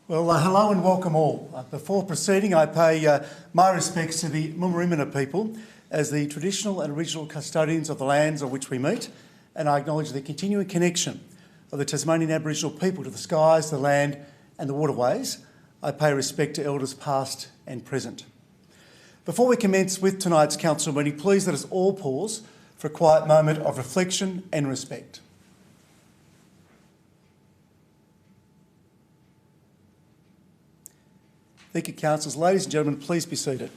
Well, hello and welcome all. Before proceeding, I pay my respects to the Mummerimina people as the traditional and original custodians of the lands on which we meet, and I acknowledge the continuing connection of the Tasmanian Aboriginal people to the skies, the land and the waterways. I pay respect to elders past and present. Before we commence with tonight's council meeting, please let us all pause for a quiet moment of reflection and respect. Thank you, councillors. Ladies and gentlemen, please be seated.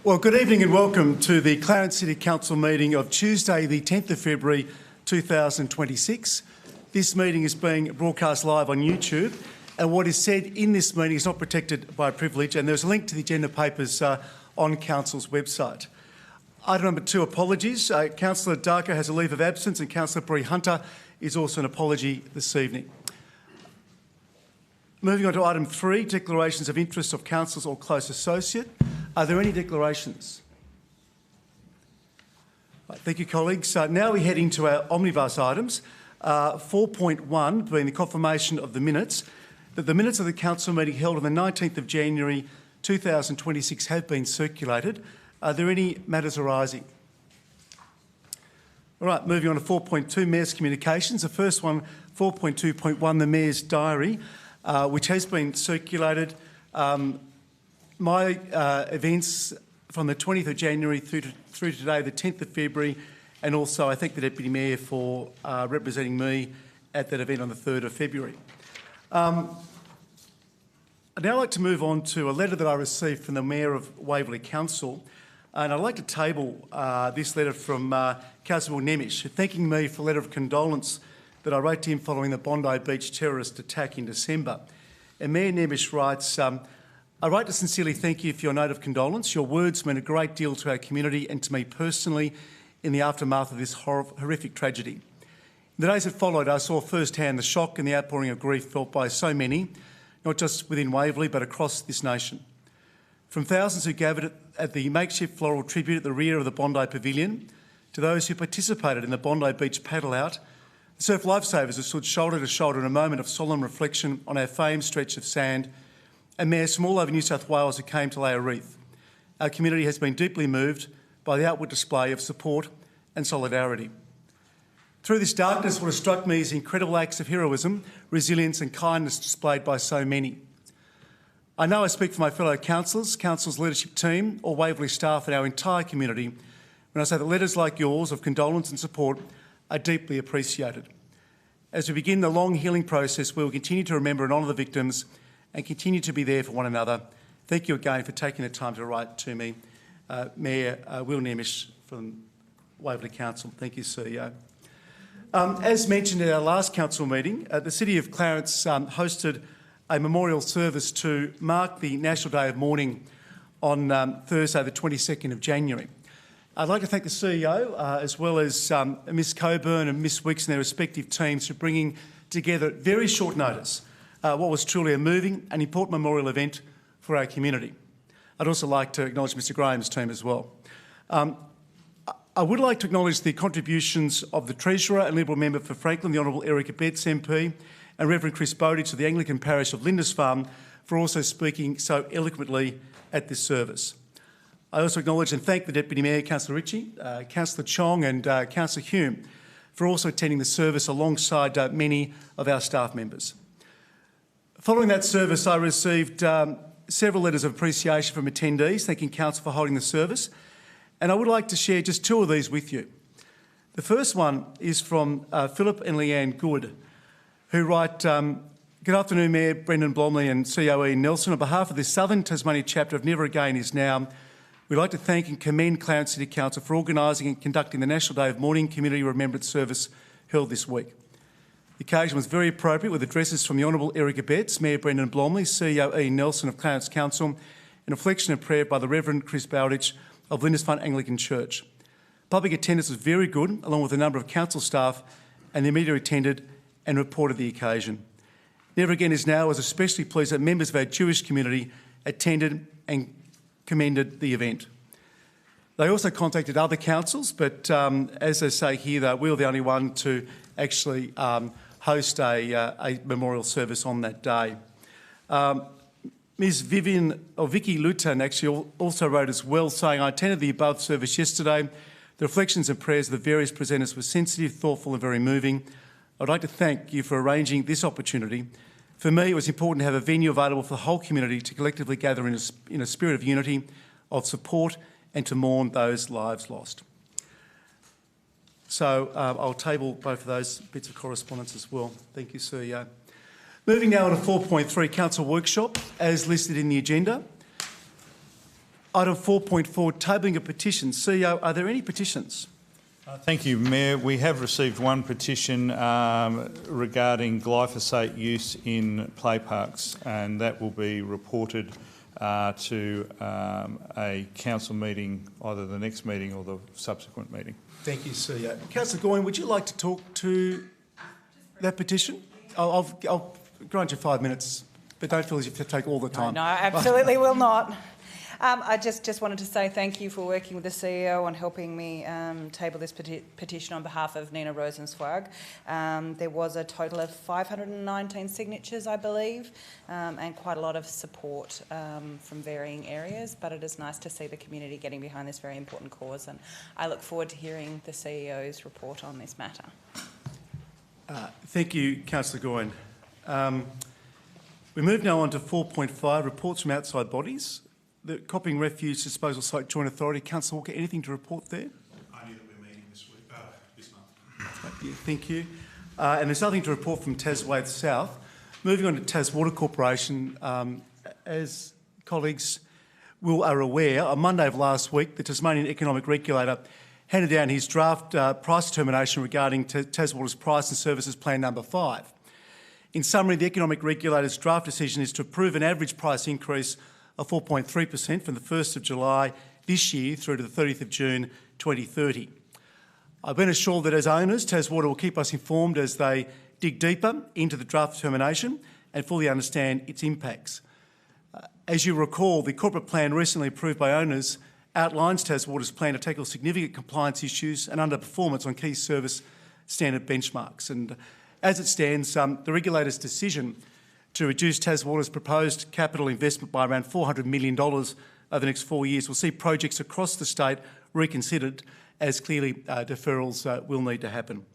Well, good evening and welcome to the Clarence City Council meeting of Tuesday, the 10th of February 2026. This meeting is being broadcast live on YouTube, and what is said in this meeting is not protected by privilege, and there's a link to the agenda papers on Council's website. Item number 2, apologies. Councillor Darko has a leave of absence and Councillor Bree Hunter is also an apology this evening. Moving on to item 3, declarations of interest of councillors or close associate. Are there any declarations? Right, thank you, colleagues. Now we head into our omnibus items. 4.1 being the confirmation of the minutes, that the minutes of the council meeting held on the 19th of January 2026 have been circulated. Are there any matters arising? All right, moving on to 4.2, Mayor's Communications. The first one, 4.2.1, the Mayor's Diary, which has been circulated. My events from the 20th of January through today, the 10th of February, and also I thank the Deputy Mayor for representing me at that event on the 3rd of February. I'd now like to move on to a letter that I received from the Mayor of Waverley Council. And I'd like to table this letter from Councillor Nemish, thanking me for a letter of condolence that I wrote to him following the Bondi Beach terrorist attack in December. And Mayor Nemish writes, I write to sincerely thank you for your note of condolence. Your words meant a great deal to our community and to me personally in the aftermath of this horrific tragedy. In the days that followed, I saw firsthand the shock and the outpouring of grief felt by so many, not just within Waverley, but across this nation. From thousands who gathered at the makeshift floral tribute at the rear of the Bondi Pavilion, to those who participated in the Bondi Beach paddle out, the surf lifesavers who stood shoulder to shoulder in a moment of solemn reflection on our famed stretch of sand, and mayors from all over New South Wales who came to lay a wreath. Our community has been deeply moved by the outward display of support and solidarity. Through this darkness, what has struck me is incredible acts of heroism, resilience and kindness displayed by so many. I know I speak for my fellow councillors, Council's leadership team, or Waverley staff and our entire community when I say that letters like yours of condolence and support are deeply appreciated. As we begin the long healing process, we will continue to remember and honour the victims and continue to be there for one another. Thank you again for taking the time to write to me. Mayor Will Nemish from Waverley Council. Thank you, CEO. As mentioned at our last council meeting, the City of Clarence hosted a memorial service to mark the National Day of Mourning on Thursday the 22nd of January. I'd like to thank the CEO as well as Ms Coburn and Ms Wicks and their respective teams for bringing together at very short notice what was truly a moving and important memorial event for our community. I'd also like to acknowledge Mr Graham's team as well. I would like to acknowledge the contributions of the Treasurer and Liberal Member for Franklin, the Honourable Erica Betts MP, and Reverend Chris Bowditch of the Anglican Parish of Lindisfarne for also speaking so eloquently at this service. I also acknowledge and thank the Deputy Mayor, Councillor Ritchie, Councillor Chong and Councillor Hume for also attending the service alongside many of our staff members. Following that service, I received several letters of appreciation from attendees, thanking Council for holding the service, and I would like to share just 2 of these with you. The first one is from Philip and Leanne Good, who write, good afternoon, Mayor Brendan Blomley and CEO Ian Nelson. On behalf of the Southern Tasmania chapter of Never Again Is Now, we'd like to thank and commend Clarence City Council for organising and conducting the National Day of Mourning Community Remembrance Service held this week. The occasion was very appropriate with addresses from the Honourable Erica Betts, Mayor Brendan Blomley, CEO Ian Nelson of Clarence Council, and reflection and prayer by the Reverend Chris Bowditch of Lindisfarne Anglican Church. Public attendance was very good, along with a number of council staff, and the media attended and reported the occasion. Never Again Is Now was especially pleased that members of our Jewish community attended and commended the event. They also contacted other councils, but as they say here, that we were the only one to actually host a memorial service on that day. Ms Vicky Luton actually also wrote as well, saying, I attended the above service yesterday. The reflections and prayers of the various presenters were sensitive, thoughtful and very moving. I'd like to thank you for arranging this opportunity. For me, it was important to have a venue available for the whole community to collectively gather in a spirit of unity, of support and to mourn those lives lost. So I'll table both of those bits of correspondence as well. Thank you, CEO. Moving now on to 4.3, Council Workshop, as listed in the agenda. Item 4.4, tabling of petitions. CEO, are there any petitions? Thank you, Mayor. We have received one petition regarding glyphosate use in play parks, and that will be reported to a council meeting, either the next meeting or the subsequent meeting. Thank you, CEO. Councillor Goyne, would you like to talk to that petition? I'll grant you 5 minutes, but don't feel as if you have to take all the time. No, I absolutely will not. I just wanted to say thank you for working with the CEO on helping me table this petition on behalf of Nina Rosenzweig. There was a total of 519 signatures, I believe, and quite a lot of support from varying areas, but it is nice to see the community getting behind this very important cause, and I look forward to hearing the CEO's report on this matter. Thank you, Councillor Goyne. We move now on to 4.5, reports from outside bodies. The Copping Refuse Disposal Site Joint Authority. Councillor Walker, anything to report there? Only that we're meeting this month. Thank you. And there's nothing to report from Taswade South. Moving on to Taswater Corporation, as colleagues are aware, on Monday of last week, the Tasmanian Economic Regulator handed down his draft price determination regarding Taswater's Price and Services Plan number 5. In summary, the Economic Regulator's draft decision is to approve an average price increase of 4.3% from the 1st of July this year through to the 30th of June 2030. I've been assured that as owners, Taswater will keep us informed as they dig deeper into the draft determination and fully understand its impacts. As you recall, the corporate plan recently approved by owners outlines Taswater's plan to tackle significant compliance issues and underperformance on key service standard benchmarks. And as it stands, the regulator's decision to reduce Taswater's proposed capital investment by around $400 million over the next 4 years will see projects across the state reconsidered, as clearly deferrals will need to happen.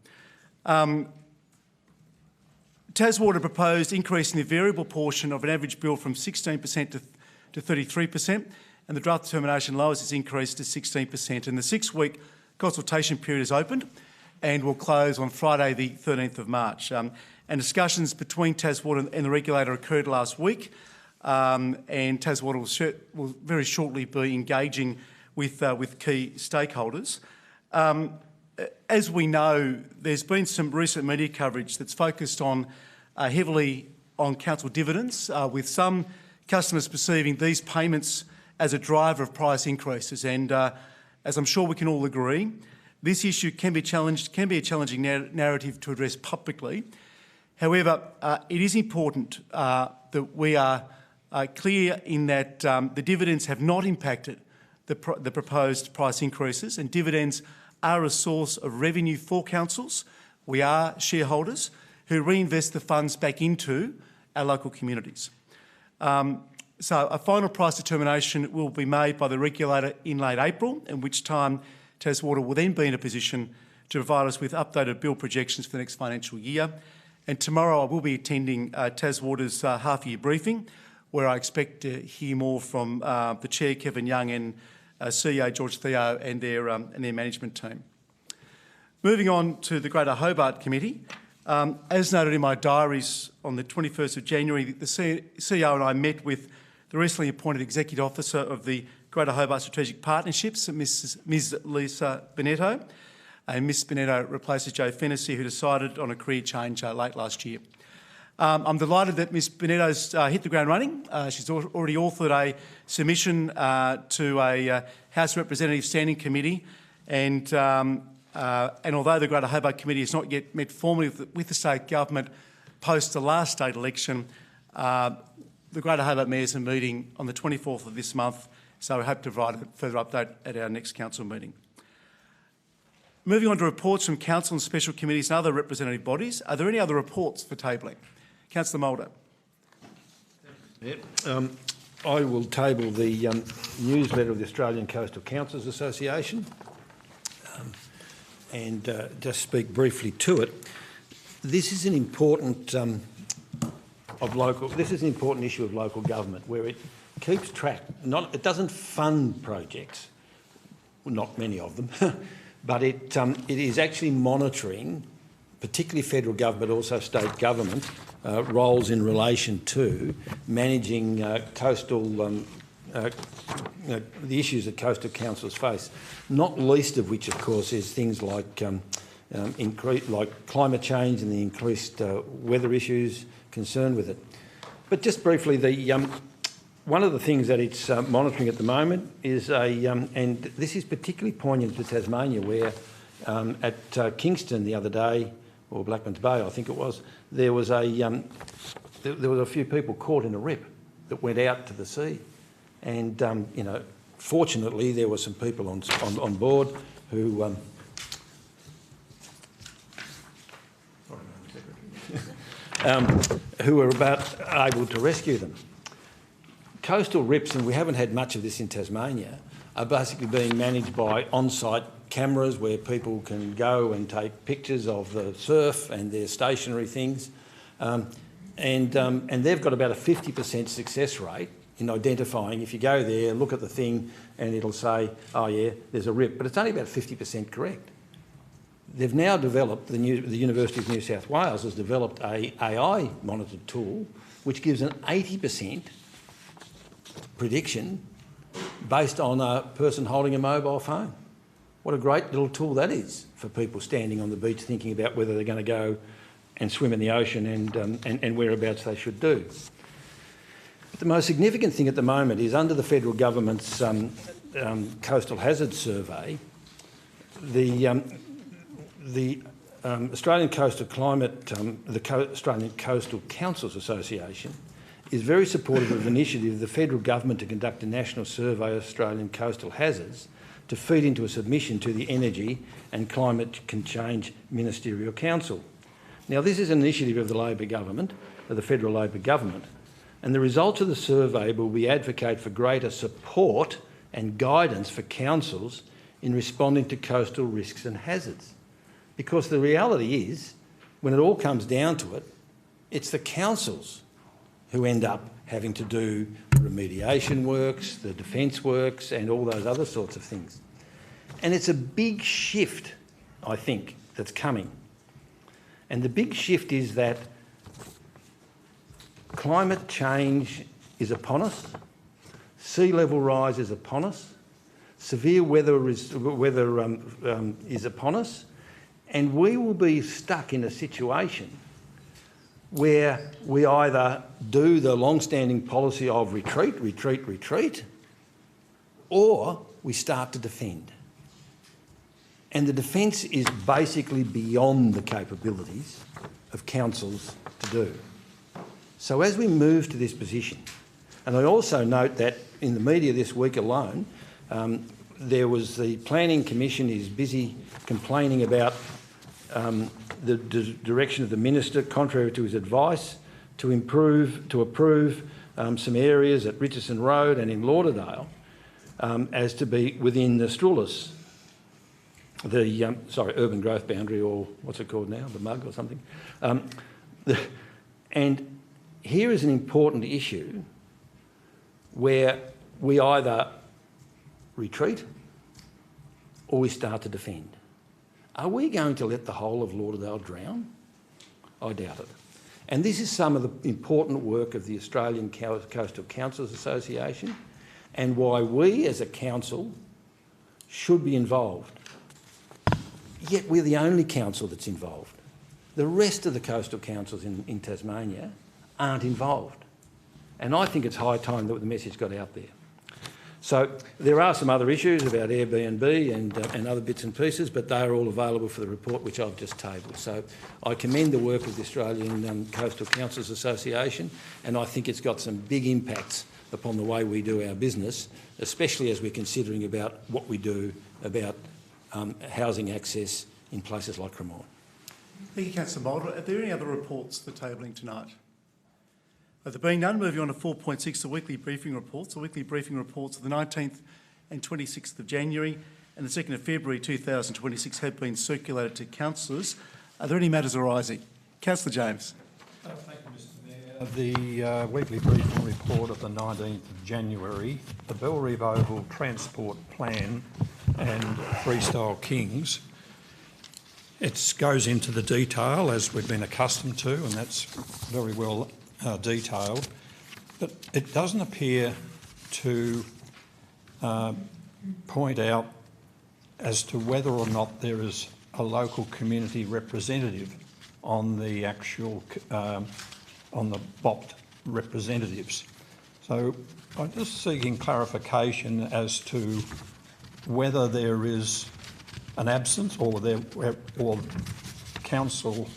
Taswater proposed increasing the variable portion of an average bill from 16% to 33%, and the draft determination lowers its increase to 16%. And the 6-week consultation period is opened and will close on Friday the 13th of March. And discussions between Taswater and the regulator occurred last week, and Taswater will very shortly be engaging with key stakeholders. As we know, there's been some recent media coverage that's focused on heavily on council dividends, with some customers perceiving these payments as a driver of price increases. And as I'm sure we can all agree, this issue can be a challenging narrative to address publicly. However, it is important that we are clear in that the dividends have not impacted the proposed price increases, and dividends are a source of revenue for councils. We are shareholders who reinvest the funds back into our local communities. So a final price determination will be made by the regulator in late April, in which time Taswater will then be in a position to provide us with updated bill projections for the next financial year. And tomorrow I will be attending Taswater's half-year briefing, where I expect to hear more from the Chair, Kevin Young, and CEO, George Theo, and their management team. Moving on to the Greater Hobart Committee. As noted in my diaries, on the 21st of January, the CEO and I met with the recently appointed Executive Officer of the Greater Hobart Strategic Partnerships, Ms Lisa Benetto. And Ms Benetto replaces Joe Fennessy, who decided on a career change late last year. I'm delighted that Ms Benetto's hit the ground running. She's already authored a submission to a House Representative Standing Committee, and although the Greater Hobart Committee has not yet met formally with the state government post the last state election, the Greater Hobart Mayors are meeting on the 24th of this month So I hope to provide a further update at our next council meeting. Moving on to reports from council and special committees and other representative bodies. Are there any other reports for tabling? Councillor Mulder. I will table the newsletter of the Australian Coastal Councils Association and just speak briefly to it. This is an important issue of local government, where it keeps track. It doesn't fund projects, well, not many of them, but it is actually monitoring, particularly federal government, but also state government roles in relation to managing coastal the issues that coastal councils face. Not least of which, of course, is things like climate change and the increased weather issues concerned with it. But just briefly, one of the things that it's monitoring at the moment is and this is particularly poignant to Tasmania, where at Kingston the other day, or Blackman's Bay, I think it was, there was a few people caught in a rip that went out to the sea, and you know, fortunately there were some people on board who who were able to rescue them. Coastal rips, and we haven't had much of this in Tasmania, are basically being managed by on-site cameras where people can go and take pictures of the surf and their stationary things. And they've got about a 50% success rate in identifying. If you go there, look at the thing, and it'll say, oh yeah, there's a rip, but it's only about 50% correct. They've now developed, the University of New South Wales has developed a AI monitored tool which gives an 80% prediction based on a person holding a mobile phone. What a great little tool that is for people standing on the beach thinking about whether they're going to go and swim in the ocean and whereabouts they should do. But the most significant thing at the moment is, under the federal government's coastal hazard survey, the Australian Coastal Australian Coastal Councils Association is very supportive of an initiative of the federal government to conduct a national survey of Australian coastal hazards to feed into a submission to the Energy and Climate Change Ministerial Council. Now, this is an initiative of the Labor government, of the federal Labor government, and the results of the survey will be advocate for greater support and guidance for councils in responding to coastal risks and hazards. Because the reality is, when it all comes down to it, it's the councils who end up having to do remediation works, the defence works, and all those other sorts of things. And it's a big shift, I think, that's coming. And the big shift is that climate change is upon us, sea level rise is upon us, severe weather is upon us, and we will be stuck in a situation where we either do the long-standing policy of retreat, or we start to defend. And the defence is basically beyond the capabilities of councils to do. So as we move to this position, and I also note that in the media this week alone, there was the Planning Commission is busy complaining about the direction of the minister, contrary to his advice, to approve some areas at Richardson Road and in Lauderdale as to be within the Strulis, the urban growth boundary, or what's it called now, the MUG or something. And here is an important issue where we either retreat or we start to defend. Are we going to let the whole of Lauderdale drown? I doubt it. And this is some of the important work of the Australian Coastal Councils Association, and why we as a council should be involved. Yet we're the only council that's involved. The rest of the coastal councils in Tasmania aren't involved. And I think it's high time that the message got out there. So there are some other issues about Airbnb and other bits and pieces, but they are all available for the report which I've just tabled. So I commend the work of the Australian Coastal Councils Association, and I think it's got some big impacts upon the way we do our business, especially as we're considering about what we do about housing access in places like Cremorne. Thank you, Councillor Mulder. Are there any other reports for tabling tonight? There being none, moving on to 4.6, the weekly briefing reports. The weekly briefing reports of the 19th and 26th of January and the 2nd of February 2026 have been circulated to councillors. Are there any matters arising? Councillor James. Thank you, Mr Mayor. The weekly briefing report of the 19th of January, the Bellerive Oval Transport Plan and Freestyle Kings. It goes into the detail as we've been accustomed to, and that's very well detailed, but it doesn't appear to point out as to whether or not there is a local community representative on the actual on the BOPT representatives. So I'm just seeking clarification as to whether there is an absence or council,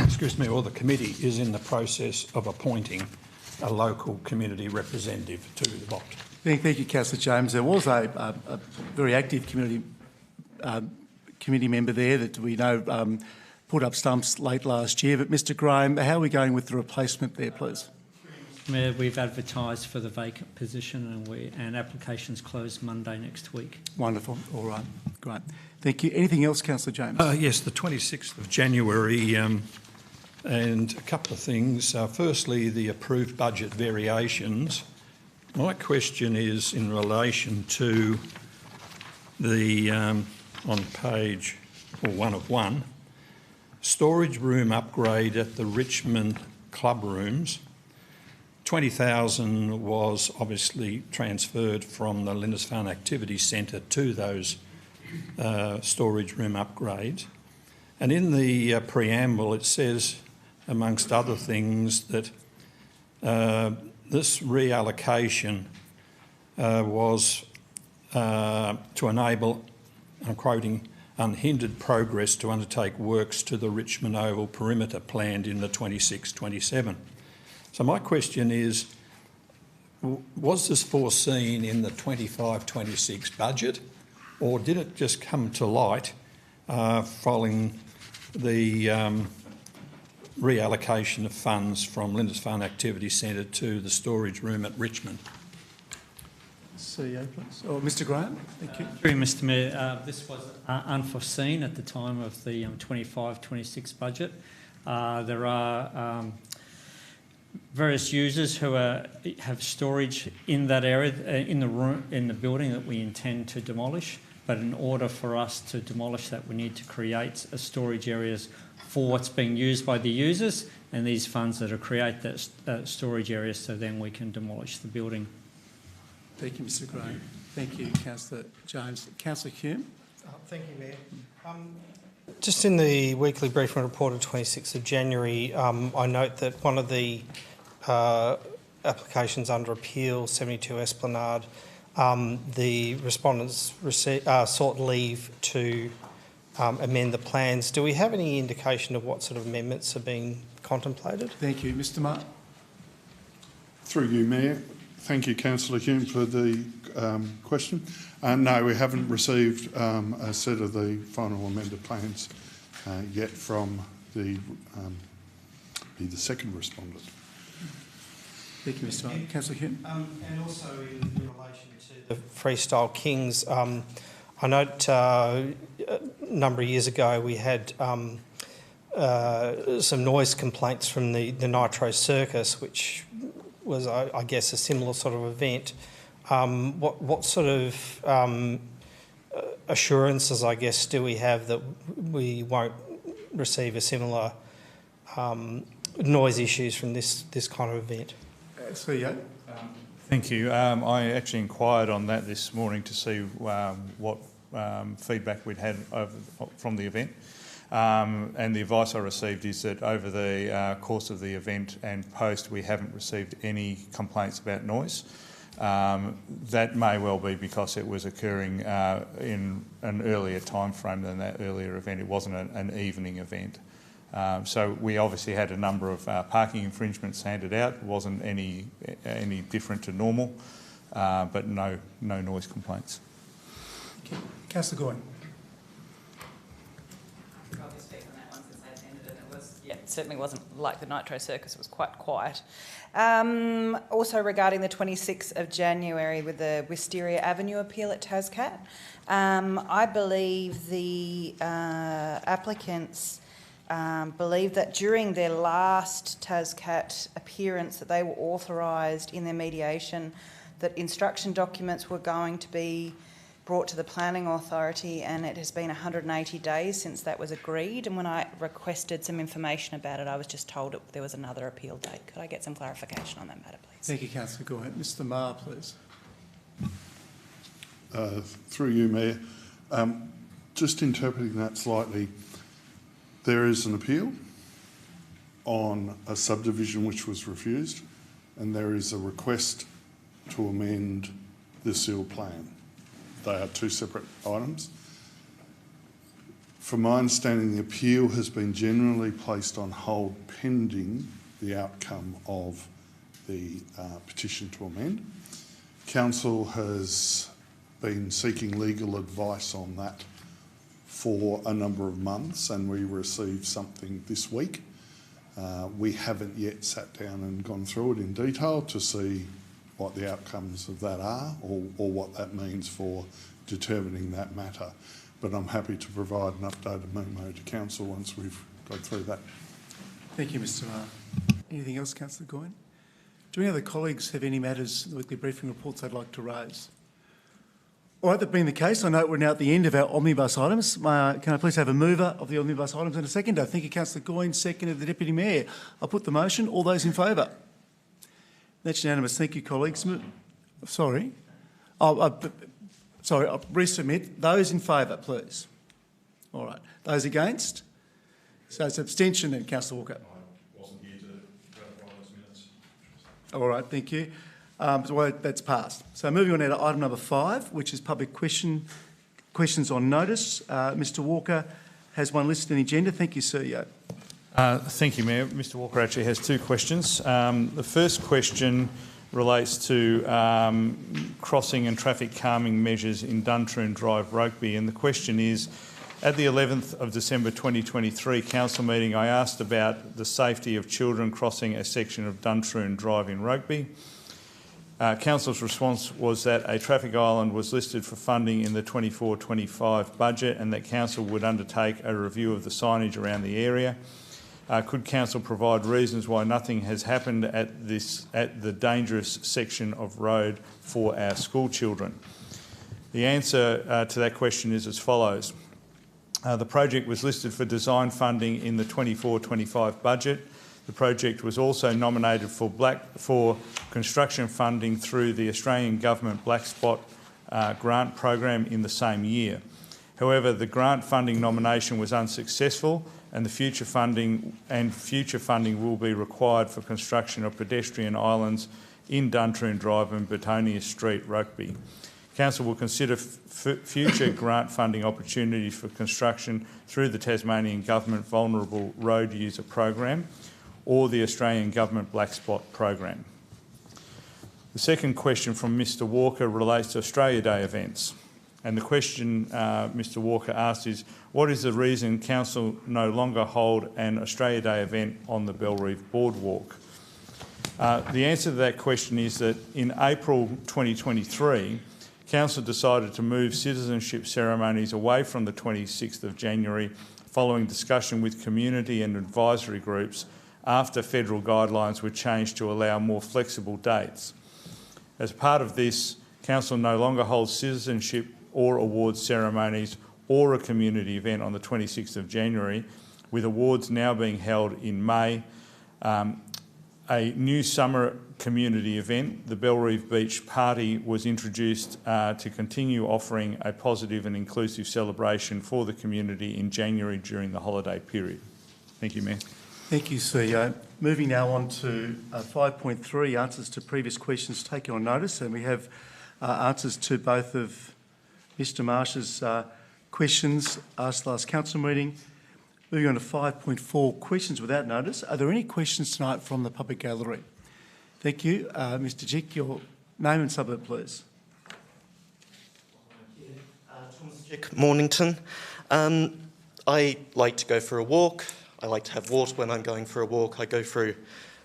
excuse me, or the committee is in the process of appointing a local community representative to the BOPT. Thank you, Councillor James. There was a very active committee member there that we know put up stumps late last year. But Mr Graham, how are we going with the replacement there, please? Mayor, we've advertised for the vacant position and applications close Monday next week. Wonderful. All right. Great. Thank you. Anything else, Councillor James? Yes, the 26th of January and a couple of things. Firstly, the approved budget variations. My question is in relation to the, on page 1 of 1, storage room upgrade at the Richmond club rooms. 20,000 was obviously transferred from the Lindisfarne Activity Centre to those storage room upgrades. And in the preamble it says, amongst other things, that this reallocation was to enable, I'm quoting, unhindered progress to undertake works to the Richmond Oval perimeter planned in the 26-27. So my question is, was this foreseen in the 25-26 budget, or did it just come to light following the reallocation of funds from Lindisfarne Activity Centre to the storage room at Richmond? CEO, please. Or Mr Graham. Thank you. Through Mr Mayor, this was unforeseen at the time of the 25-26 budget. There are various users who have storage in that area, in the building that we intend to demolish. But in order for us to demolish that, we need to create a storage areas for what's being used by the users, and these funds that are create that storage area, so then we can demolish the building. Thank you, Mr Graham. Thank you, Councillor James. Councillor Hume. Thank you, Mayor. Just in the weekly briefing report of 26th of January, I note that one of the applications under appeal, 72 Esplanade, the respondents sought leave to amend the plans. Do we have any indication of what sort of amendments are being contemplated? Thank you. Mr Martin. Through you, Mayor. Thank you, Councillor Hume, for the question. No, we haven't received a set of the final amended plans yet from the second respondent. Thank you, Mr Martin. Councillor Hume. And also in relation to the Freestyle Kings, I note a number of years ago we had some noise complaints from the Nitro Circus, which was, I guess, a similar sort of event. What sort of assurances, I guess, do we have that we won't receive a similar noise issues from this kind of event? CEO. Thank you. I actually inquired on that this morning to see what feedback we'd had from the event. And the advice I received is that over the course of the event and post, we haven't received any complaints about noise. That may well be because it was occurring in an earlier time frame than that earlier event. It wasn't an evening event. So we obviously had a number of parking infringements handed out. It wasn't any different to normal, but no noise complaints. Okay. Councillor Goyne. I'll just speak on that one since I attended it. It certainly wasn't like the Nitro Circus. It was quite quiet. Also regarding the 26th of January with the Wisteria Avenue appeal at Tascat, I believe the applicants believe that during their last Tascat appearance that they were authorised in their mediation that instruction documents were going to be brought to the planning authority, and it has been 180 days since that was agreed, and when I requested some information about it I was just told there was another appeal date. Could I get some clarification on that matter, please? Thank you, Councillor Goyne. Mr Maher, please. Through you, Mayor. Just interpreting that slightly, there is an appeal on a subdivision which was refused, and there is a request to amend the sealed plan. They are two separate items. From my understanding, the appeal has been generally placed on hold pending the outcome of the petition to amend. Council has been seeking legal advice on that for a number of months, and we received something this week. We haven't yet sat down and gone through it in detail to see what the outcomes of that are or what that means for determining that matter. But I'm happy to provide an updated memo to Council once we've got through that. Thank you, Mr Maher. Anything else, Councillor Goyne? Do any other colleagues have any matters with their briefing reports they'd like to raise? All right, that being the case, I note we're now at the end of our omnibus items. Can I please have a mover of the omnibus items and a seconder? Thank you, Councillor Goyne. Seconded the Deputy Mayor. I'll put the motion. All those in favour? That's unanimous. Thank you, colleagues. Sorry. Sorry, I'll resubmit. Those in favour, please. All right. Those against? So it's abstention then, Councillor Walker. I wasn't here to ratify those minutes. All right, thank you. So that's passed. So moving on now to item number 5, which is public questions on notice. Mr Walker has one listed on the agenda. Thank you, CEO. Thank you, Mayor. Mr Walker actually has two questions. The first question relates to crossing and traffic calming measures in Duntroon Drive, Rugby, and the question is, at the 11th of December 2023 council meeting, I asked about the safety of children crossing a section of Duntroon Drive in Rugby. Council's response was that a traffic island was listed for funding in the 24-25 budget and that Council would undertake a review of the signage around the area. Could Council provide reasons why nothing has happened at the dangerous section of road for our school children? The answer to that question is as follows. The project was listed for design funding in the 24-25 budget. The project was also nominated for construction funding through the Australian Government Black Spot grant program in the same year. However, the grant funding nomination was unsuccessful, and future funding will be required for construction of pedestrian islands in Duntroon Drive and Betonia Street, Rugby. Council will consider future grant funding opportunities for construction through the Tasmanian Government Vulnerable Road User Program or the Australian Government Black Spot Program. The second question from Mr Walker relates to Australia Day events. And the question Mr Walker asked is, what is the reason Council no longer hold an Australia Day event on the Bellreeve Boardwalk? The answer to that question is that in April 2023, Council decided to move citizenship ceremonies away from the 26th of January following discussion with community and advisory groups after federal guidelines were changed to allow more flexible dates. As part of this, Council no longer holds citizenship or awards ceremonies or a community event on the 26th of January, with awards now being held in May. A new summer community event, the Bellreeve Beach Party, was introduced to continue offering a positive and inclusive celebration for the community in January during the holiday period. Thank you, Mayor. Thank you, CEO. Moving now on to 5.3, answers to previous questions taken on notice, and we have answers to both of Mr Marsh's questions asked last council meeting. Moving on to 5.4, questions without notice. Are there any questions tonight from the public gallery? Thank you. Mr Jick, your name and suburb, please. Thomas Jick, Mornington. I like to go for a walk. I like to have water when I'm going for a walk. I go through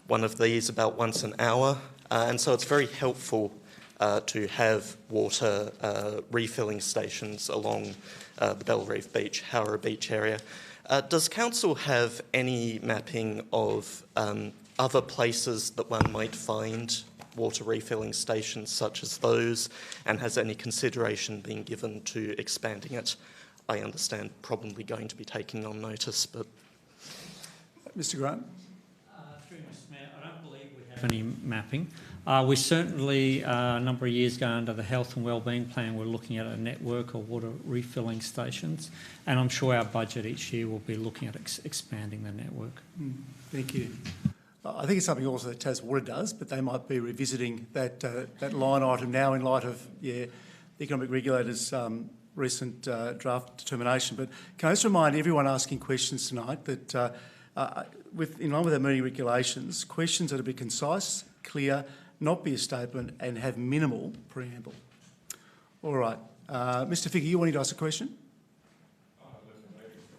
one of these about once an hour, and so it's very helpful to have water refilling stations along the Bellreef Beach, Howrah Beach area. Does Council have any mapping of other places that one might find water refilling stations such as those, and has any consideration been given to expanding it? I understand probably going to be taking on notice, but... Mr Grant. Through Mr Mayor, I don't believe we have any mapping. We certainly, a number of years ago under the Health and Wellbeing Plan, we're looking at a network of water refilling stations, and I'm sure our budget each year will be looking at expanding the network. Thank you. I think it's something also that TasWater does, but they might be revisiting that line item now in light of the economic regulator's recent draft determination. But can I just remind everyone asking questions tonight that in line with our meeting regulations, questions are to be concise, clear, not be a statement, and have minimal preamble. All right. Mr Figge, you wanted to ask a question?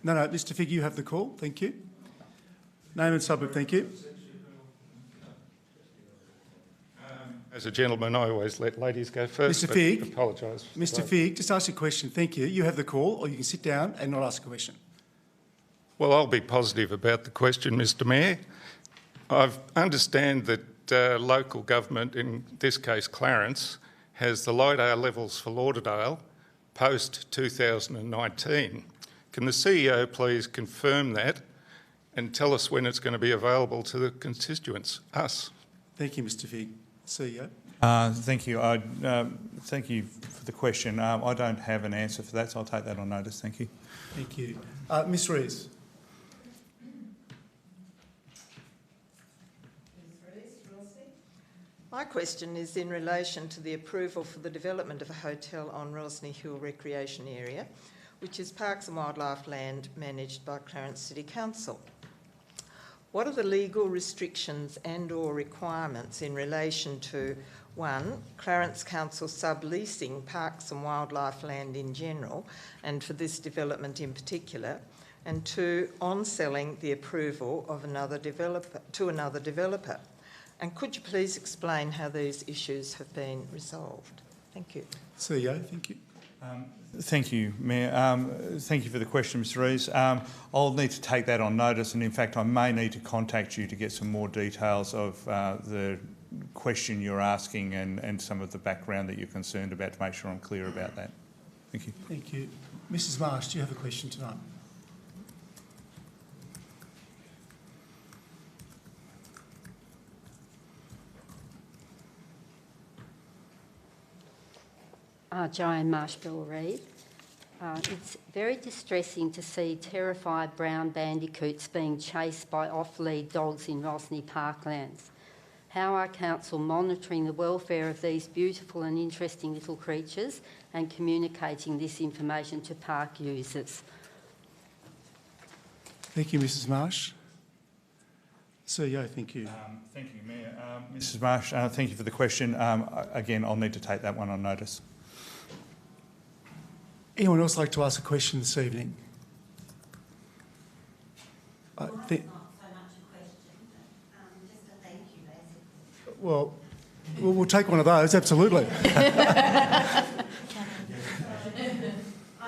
No, Mr Figge, you have the call. Thank you. Name and suburb, thank you. As a gentleman, I always let ladies go first. Mr Figge. Apologise. Mr Figge, just ask your question. Thank you. You have the call, or you can sit down and not ask a question. Well, I'll be positive about the question, Mr Mayor. I understand that local government, in this case Clarence, has the LIDAR levels for Lauderdale post-2019. Can the CEO please confirm that and tell us when it's going to be available to the constituents, us? Thank you, Mr Figge. CEO. Thank you. Thank you for the question. I don't have an answer for that, so I'll take that on notice. Thank you. Thank you. Ms Rees. My question is in relation to the approval for the development of a hotel on Rosny Hill Recreation Area, which is Parks and Wildlife land managed by Clarence City Council. What are the legal restrictions and/or requirements in relation to, one, Clarence Council subleasing parks and wildlife land in general, and for this development in particular, and two, on selling the approval of another developer to another developer? And could you please explain how these issues have been resolved? Thank you. CEO, thank you. Thank you, Mayor. Thank you for the question, Mr Rees. I'll need to take that on notice, and in fact I may need to contact you to get some more details of the question you're asking and some of the background that you're concerned about to make sure I'm clear about that. Thank you. Thank you. Mrs Marsh, do you have a question tonight? Joanne Marshbill-Reid. It's very distressing to see terrified brown bandicoots being chased by off-lead dogs in Rosny Parklands. How are Council monitoring the welfare of these beautiful and interesting little creatures and communicating this information to park users? Thank you, Mrs Marsh. CEO, thank you. Thank you, Mayor. Mrs Marsh, thank you for the question. Again, I'll need to take that one on notice. Anyone else like to ask a question this evening? Not so much a question, but just a thank you, basically. Well, we'll take one of those, absolutely. I'm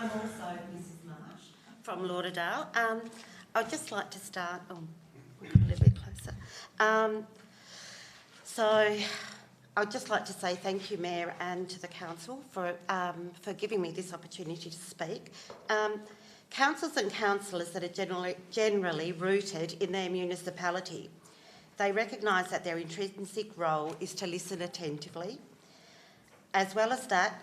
also Mrs Marsh from Lauderdale. I'd just like to start... Oh, a little bit closer. So I'd just like to say thank you, Mayor, and to the Council for giving me this opportunity to speak. Councils and councillors that are generally rooted in their municipality, they recognise that their intrinsic role is to listen attentively, as well as that,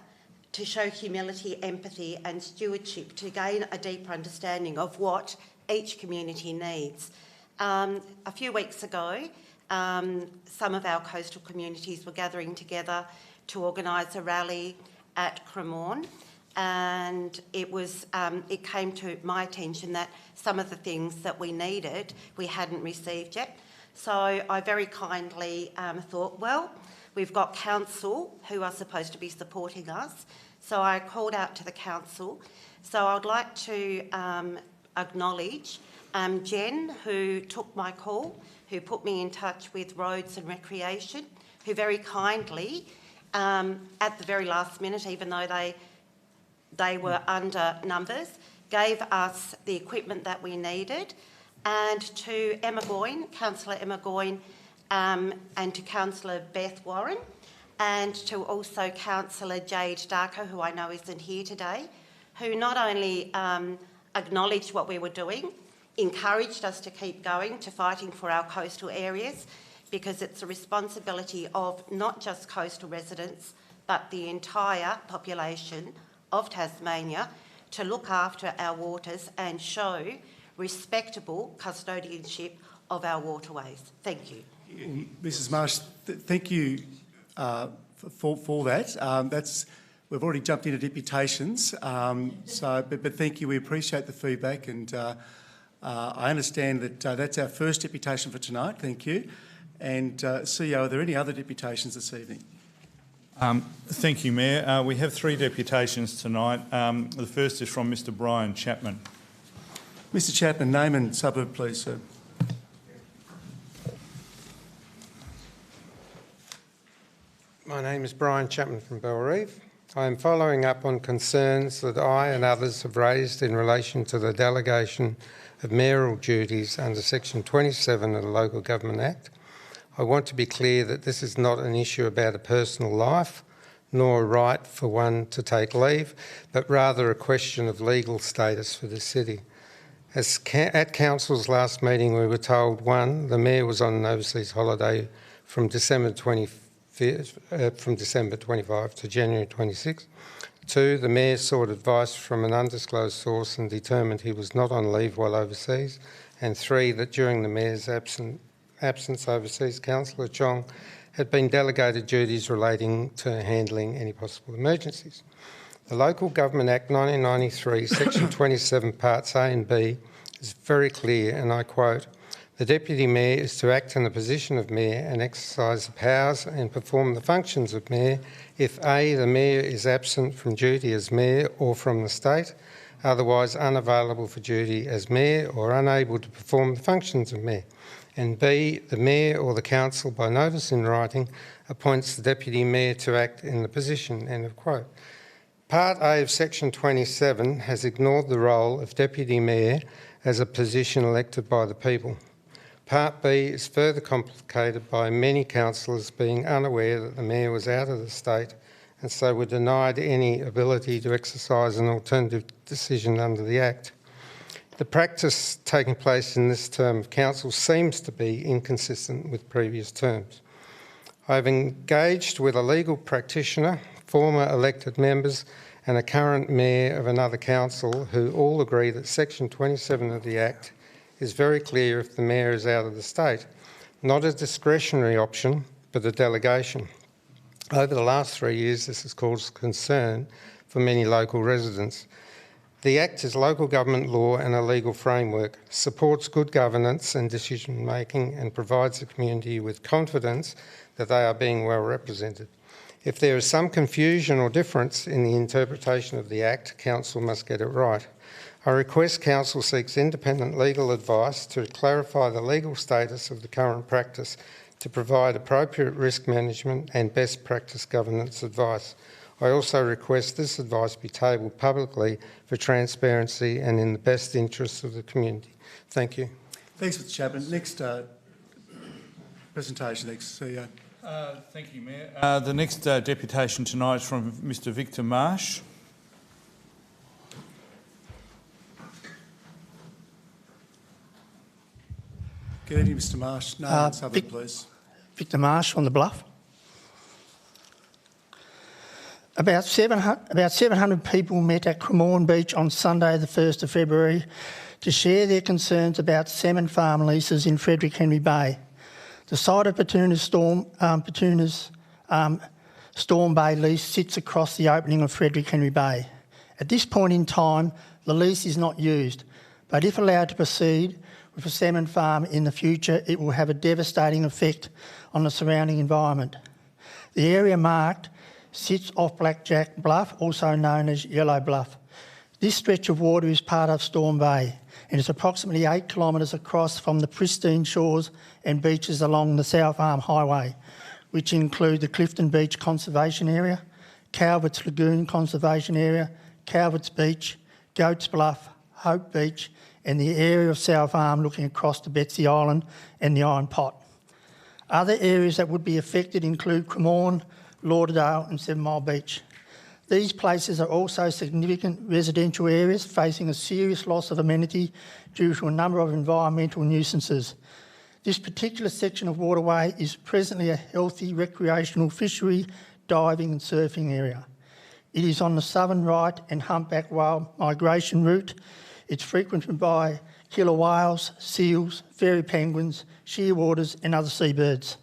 to show humility, empathy and stewardship to gain a deeper understanding of what each community needs. A few weeks ago, some of our coastal communities were gathering together to organise a rally at Cremorne, and it came to my attention that some of the things that we needed we hadn't received yet. So I very kindly thought, well, we've got council who are supposed to be supporting us. So I called out to the council. So I'd like to acknowledge Jen, who took my call, who put me in touch with Roads and Recreation, who very kindly, at the very last minute, even though they were under numbers, gave us the equipment that we needed. And to Emma Goyne, Councillor Emma Goyne, and to Councillor Beth Warren, and to also Councillor Jade Darko, who I know isn't here today, who not only acknowledged what we were doing, encouraged us to keep going, to fighting for our coastal areas, because it's a responsibility of not just coastal residents, but the entire population of Tasmania to look after our waters and show respectable custodianship of our waterways. Thank you. Mrs Marsh, thank you for that. We've already jumped into deputations, but thank you. We appreciate the feedback, and I understand that that's our first deputation for tonight. Thank you. And CEO, are there any other deputations this evening? Thank you, Mayor. We have 3 deputations tonight. The first is from Mr Brian Chapman. Mr Chapman, name and suburb, please, sir. My name is Brian Chapman from Bellerive. I am following up on concerns that I and others have raised in relation to the delegation of mayoral duties under Section 27 of the Local Government Act. I want to be clear that this is not an issue about a personal life, nor a right for one to take leave, but rather a question of legal status for the city. At Council's last meeting, we were told, 1, the Mayor was on an overseas holiday from December 25 to January 26. 2, the Mayor sought advice from an undisclosed source and determined he was not on leave while overseas. And 3, that during the Mayor's absence overseas, Councillor Chong had been delegated duties relating to handling any possible emergencies. The Local Government Act 1993, Section 27, Parts A and B is very clear, and I quote, "The Deputy Mayor is to act in the position of Mayor and exercise the powers and perform the functions of Mayor if A, the Mayor is absent from duty as Mayor or from the State, otherwise unavailable for duty as Mayor or unable to perform the functions of Mayor, and B, the Mayor or the Council by notice in writing appoints the Deputy Mayor to act in the position," end of quote. Part A of Section 27 has ignored the role of Deputy Mayor as a position elected by the people. Part B is further complicated by many councillors being unaware that the Mayor was out of the state and so were denied any ability to exercise an alternative decision under the Act. The practice taking place in this term of council seems to be inconsistent with previous terms. I have engaged with a legal practitioner, former elected members and a current Mayor of another council who all agree that Section 27 of the Act is very clear if the Mayor is out of the state, not a discretionary option but a delegation. Over the last 3 years this has caused concern for many local residents. The Act is local government law and a legal framework, supports good governance and decision making and provides the community with confidence that they are being well represented. If there is some confusion or difference in the interpretation of the Act, Council must get it right. I request Council seeks independent legal advice to clarify the legal status of the current practice, to provide appropriate risk management and best practice governance advice. I also request this advice be tabled publicly for transparency and in the best interests of the community. Thank you. Thanks, Mr Chapman. Next presentation, next CEO. Thank you, Mayor. The next deputation tonight is from Mr Victor Marsh. Good evening, Mr Marsh. Name and suburb, please. Victor Marsh on the Bluff. About 700 people met at Cremorne Beach on Sunday the 1st of February to share their concerns about salmon farm leases in Frederick Henry Bay. The site of Pettuna's Storm Bay lease sits across the opening of Frederick Henry Bay At this point in time, the lease is not used, but if allowed to proceed with a salmon farm in the future, it will have a devastating effect on the surrounding environment. The area marked sits off Blackjack Bluff, also known as Yellow Bluff. This stretch of water is part of Storm Bay and is approximately 8 kilometres across from the pristine shores and beaches along the South Arm Highway, which include the Clifton Beach Conservation Area, Calvert's Lagoon Conservation Area, Calvert's Beach, Goats Bluff, Hope Beach, and the area of South Arm looking across to Betsy Island and the Iron Pot. Other areas that would be affected include Cremorne, Lauderdale and 7 Mile Beach. These places are also significant residential areas facing a serious loss of amenity due to a number of environmental nuisances. This particular section of waterway is presently a healthy recreational fishery, diving and surfing area. It is on the southern right and humpback whale migration route. It's frequented by killer whales, seals, fairy penguins, shearwaters and other seabirds.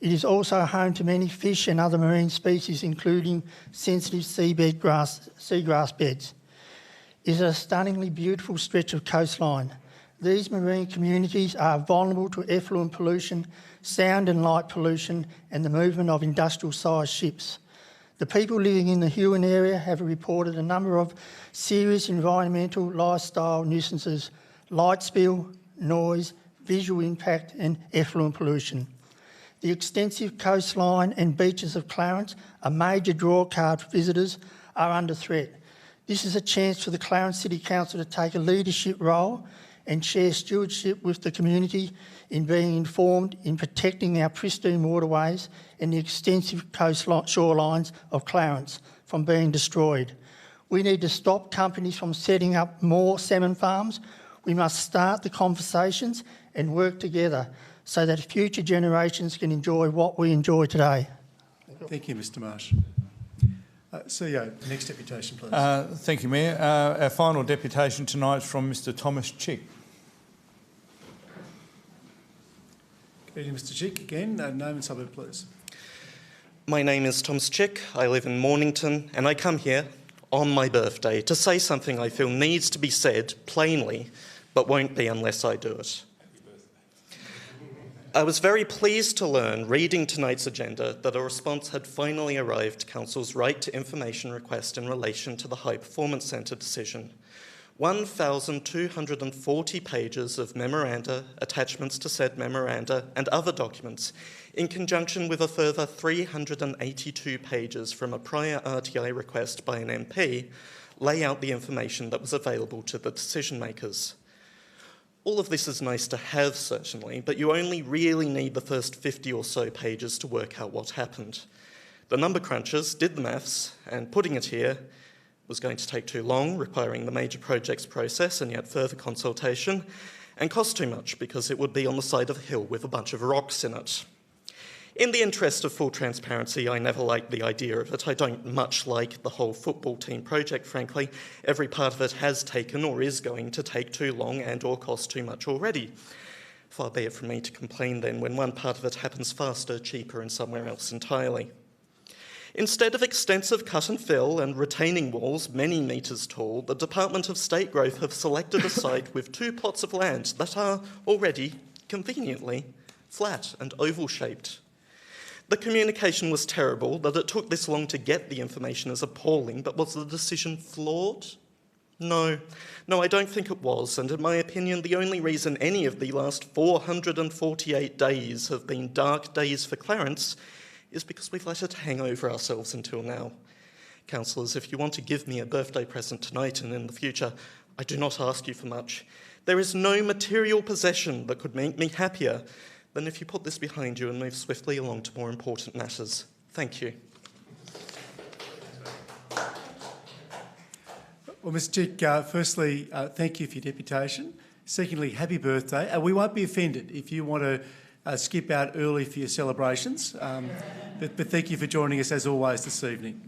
It is also home to many fish and other marine species, including sensitive seagrass beds. It is a stunningly beautiful stretch of coastline. These marine communities are vulnerable to effluent pollution, sound and light pollution, and the movement of industrial-sized ships. The people living in the Huon area have reported a number of serious environmental lifestyle nuisances: light spill, noise, visual impact, and effluent pollution. The extensive coastline and beaches of Clarence, a major draw card for visitors, are under threat. This is a chance for the Clarence City Council to take a leadership role and share stewardship with the community in being informed in protecting our pristine waterways and the extensive shorelines of Clarence from being destroyed. We need to stop companies from setting up more salmon farms. We must start the conversations and work together so that future generations can enjoy what we enjoy today. Thank you, Mr Marsh. CEO, next deputation, please. Thank you, Mayor. Our final deputation tonight is from Mr Thomas Chick. Good evening, Mr Chick. Again, name and suburb, please. My name is Thomas Chick. I live in Mornington, and I come here on my birthday to say something I feel needs to be said plainly, but won't be unless I do it. I was very pleased to learn, reading tonight's agenda, that a response had finally arrived to Council's right to information request in relation to the High Performance Centre decision. 1,240 pages of memoranda, attachments to said memoranda, and other documents, in conjunction with a further 382 pages from a prior RTI request by an MP, lay out the information that was available to the decision makers. All of this is nice to have, certainly, but you only really need the first 50 or so pages to work out what happened. The number crunchers did the maths, and putting it here was going to take too long, requiring the major projects process and yet further consultation, and cost too much because it would be on the side of a hill with a bunch of rocks in it. In the interest of full transparency, I never liked the idea of it. I don't much like the whole football team project, frankly. Every part of it has taken or is going to take too long and or cost too much already. Far be it from me to complain then when one part of it happens faster, cheaper and somewhere else entirely. Instead of extensive cut and fill and retaining walls many metres tall, the Department of State Growth have selected a site with 2 plots of land that are already, conveniently, flat and oval-shaped. The communication was terrible. That it took this long to get the information is appalling, but was the decision flawed? No, I don't think it was, and in my opinion, the only reason any of the last 448 days have been dark days for Clarence is because we've let it hang over ourselves until now. Councillors, if you want to give me a birthday present tonight and in the future, I do not ask you for much. There is no material possession that could make me happier than if you put this behind you and move swiftly along to more important matters. Thank you. Well, Mr Chick, firstly, thank you for your deputation. Secondly, happy birthday. We won't be offended if you want to skip out early for your celebrations, but thank you for joining us as always this evening.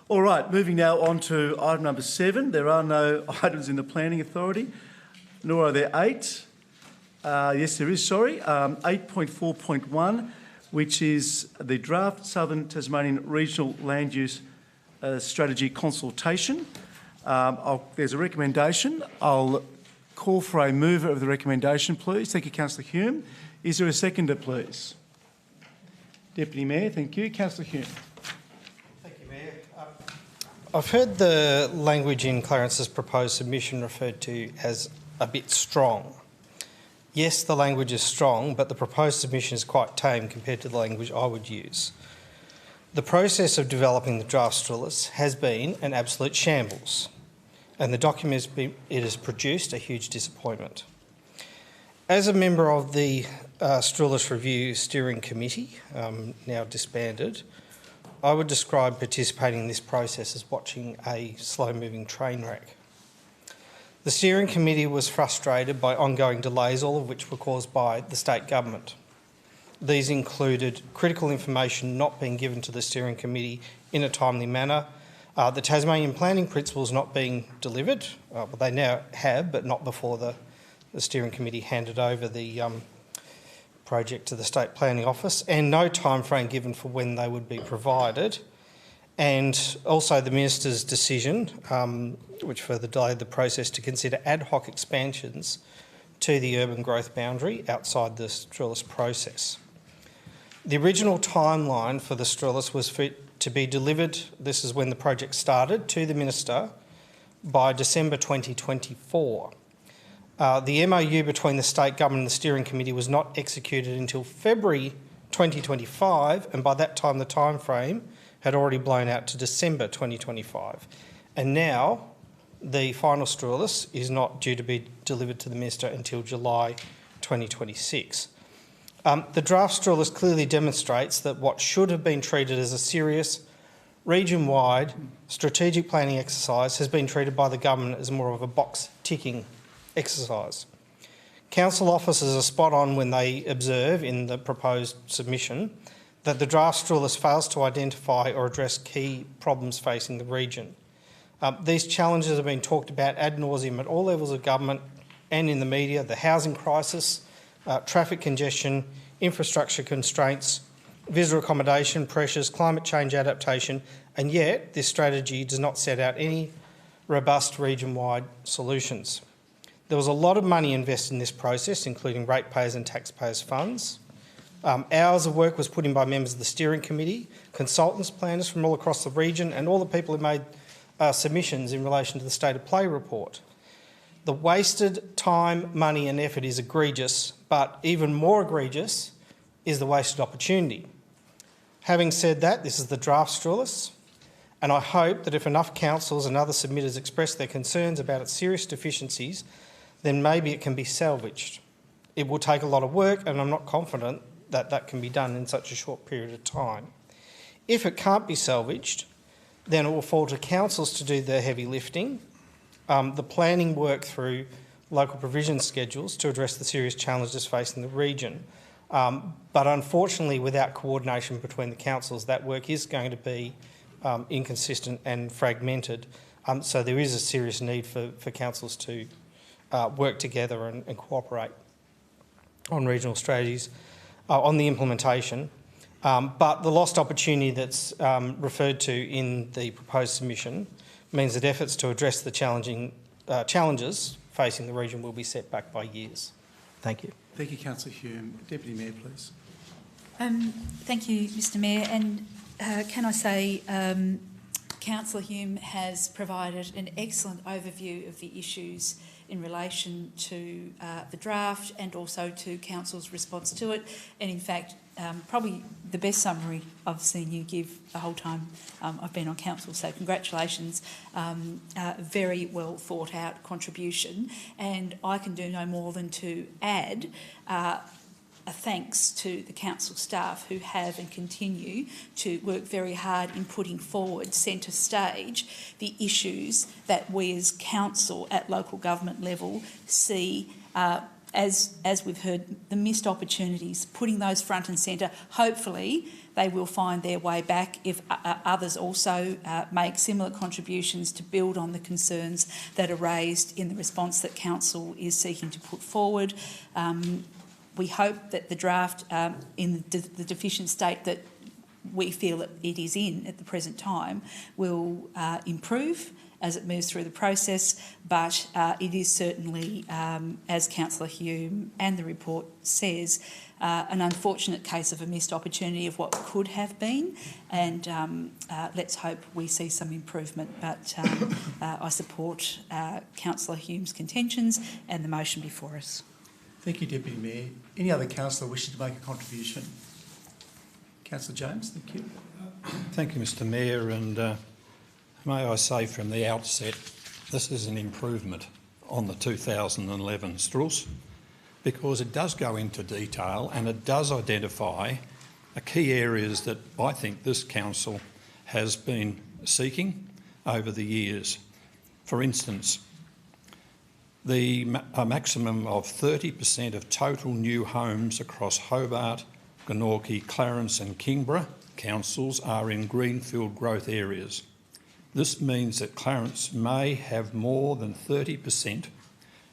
All right, moving now on to item number 7. There are no items in the Planning Authority, nor are there 8. Yes, there is, sorry. 8.4.1, which is the draft Southern Tasmanian Regional Land Use strategy consultation. There's a recommendation. I'll call for a mover of the recommendation, please. Thank you, Councillor Hume. Is there a seconder, please? Deputy Mayor, thank you. Councillor Hume. Thank you, Mayor. I've heard the language in Clarence's proposed submission referred to as a bit strong. Yes, the language is strong, but the proposed submission is quite tame compared to the language I would use. The process of developing the draft Strulus has been an absolute shambles, and the document it has produced a huge disappointment. As a member of the Strulus Review Steering Committee, now disbanded, I would describe participating in this process as watching a slow-moving train wreck. The steering committee was frustrated by ongoing delays, all of which were caused by the state government. These included critical information not being given to the steering committee in a timely manner, the Tasmanian planning principles not being delivered, well, they now have, but not before the steering committee handed over the project to the State Planning Office, and no time frame given for when they would be provided. And also the Minister's decision, which further delayed the process, to consider ad hoc expansions to the urban growth boundary outside the Strulus process. The original timeline for the Strulus was for it to be delivered, this is when the project started, to the Minister by December 2024. The MOU between the State Government and the Steering Committee was not executed until February 2025, and by that time the time frame had already blown out to December 2025. And now the final Strulus is not due to be delivered to the Minister until July 2026. The draft Strulus clearly demonstrates that what should have been treated as a serious region-wide strategic planning exercise has been treated by the government as more of a box-ticking exercise. Council officers are spot on when they observe in the proposed submission that the draft Strulus fails to identify or address key problems facing the region. These challenges have been talked about ad nauseum at all levels of government and in the media: the housing crisis, traffic congestion, infrastructure constraints, visitor accommodation pressures, climate change adaptation, and yet this strategy does not set out any robust region-wide solutions. There was a lot of money invested in this process, including ratepayers and taxpayers' funds. Hours of work was put in by members of the steering committee, consultants, planners from all across the region, and all the people who made submissions in relation to the State of Play report. The wasted time, money and effort is egregious, but even more egregious is the wasted opportunity. Having said that, this is the draft Strulus, and I hope that if enough councils and other submitters express their concerns about its serious deficiencies, then maybe it can be salvaged. It will take a lot of work, and I'm not confident that that can be done in such a short period of time. If it can't be salvaged, then it will fall to councils to do the heavy lifting, the planning work through local provision schedules to address the serious challenges facing the region. But unfortunately, without coordination between the councils, that work is going to be inconsistent and fragmented. So there is a serious need for councils to work together and cooperate on regional strategies, on the implementation. But the lost opportunity that's referred to in the proposed submission means that efforts to address the challenges facing the region will be set back by years. Thank you. Thank you, Councillor Hume. Deputy Mayor, please. Thank you, Mr Mayor. And can I say Councillor Hume has provided an excellent overview of the issues in relation to the draft and also to Council's response to it. And in fact, probably the best summary I've seen you give the whole time I've been on Council. So congratulations. Very well thought out contribution. And I can do no more than to add a thanks to the council staff who have and continue to work very hard in putting forward centre stage the issues that we as council at local government level see as we've heard, the missed opportunities, putting those front and centre. Hopefully they will find their way back if others also make similar contributions to build on the concerns that are raised in the response that council is seeking to put forward. We hope that the draft in the deficient state that we feel that it is in at the present time will improve as it moves through the process, but it is certainly, as Councillor Hume and the report says, an unfortunate case of a missed opportunity of what could have been, and let's hope we see some improvement. But I support Councillor Hume's contentions and the motion before us. Thank you, Deputy Mayor. Any other councillor wishing to make a contribution? Councillor James, thank you. Thank you, Mr Mayor, and may I say from the outset, this is an improvement on the 2011 Struce, because it does go into detail and it does identify key areas that I think this council has been seeking over the years. For instance, a maximum of 30% of total new homes across Hobart, Glenorchy, Clarence and Kingborough councils are in greenfield growth areas. This means that Clarence may have more than 30%,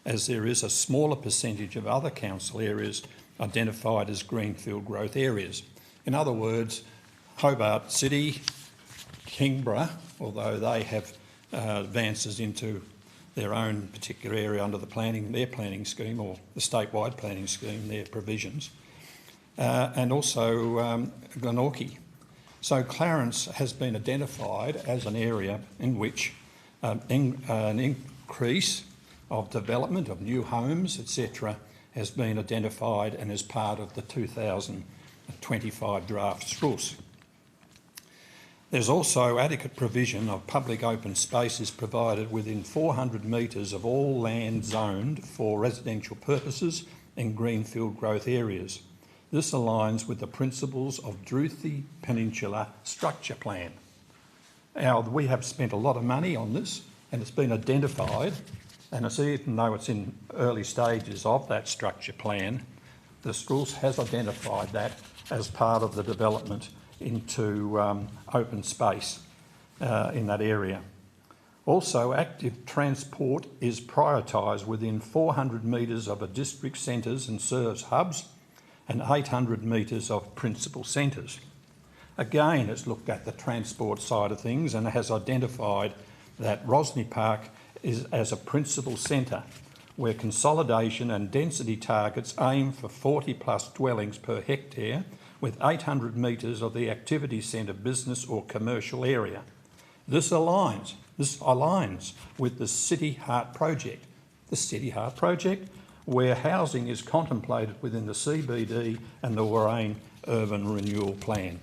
as there is a smaller percentage of other council areas identified as greenfield growth areas. In other words, Hobart City, Kingborough, although they have advances into their own particular area under their planning scheme, or the statewide planning scheme, their provisions, and also Glenorchy. So Clarence has been identified as an area in which an increase of development of new homes, etc., has been identified and is part of the 2025 draft Struce. There's also adequate provision of public open spaces provided within 400 metres of all land zoned for residential purposes in greenfield growth areas. This aligns with the principles of Druthi Peninsula Structure Plan. Now, we have spent a lot of money on this and it's been identified, and it's, even though it's in early stages of that structure plan, the Struce has identified that as part of the development into open space in that area. Also, active transport is prioritised within 400 metres of a district centres and service hubs and 800 metres of principal centres. Again, it's looked at the transport side of things and has identified that Rosny Park is as a principal centre where consolidation and density targets aim for 40 plus dwellings per hectare with 800 metres of the activity centre business or commercial area. This aligns with the City Heart project. The City Heart project, where housing is contemplated within the CBD and the Warrane Urban Renewal Plan.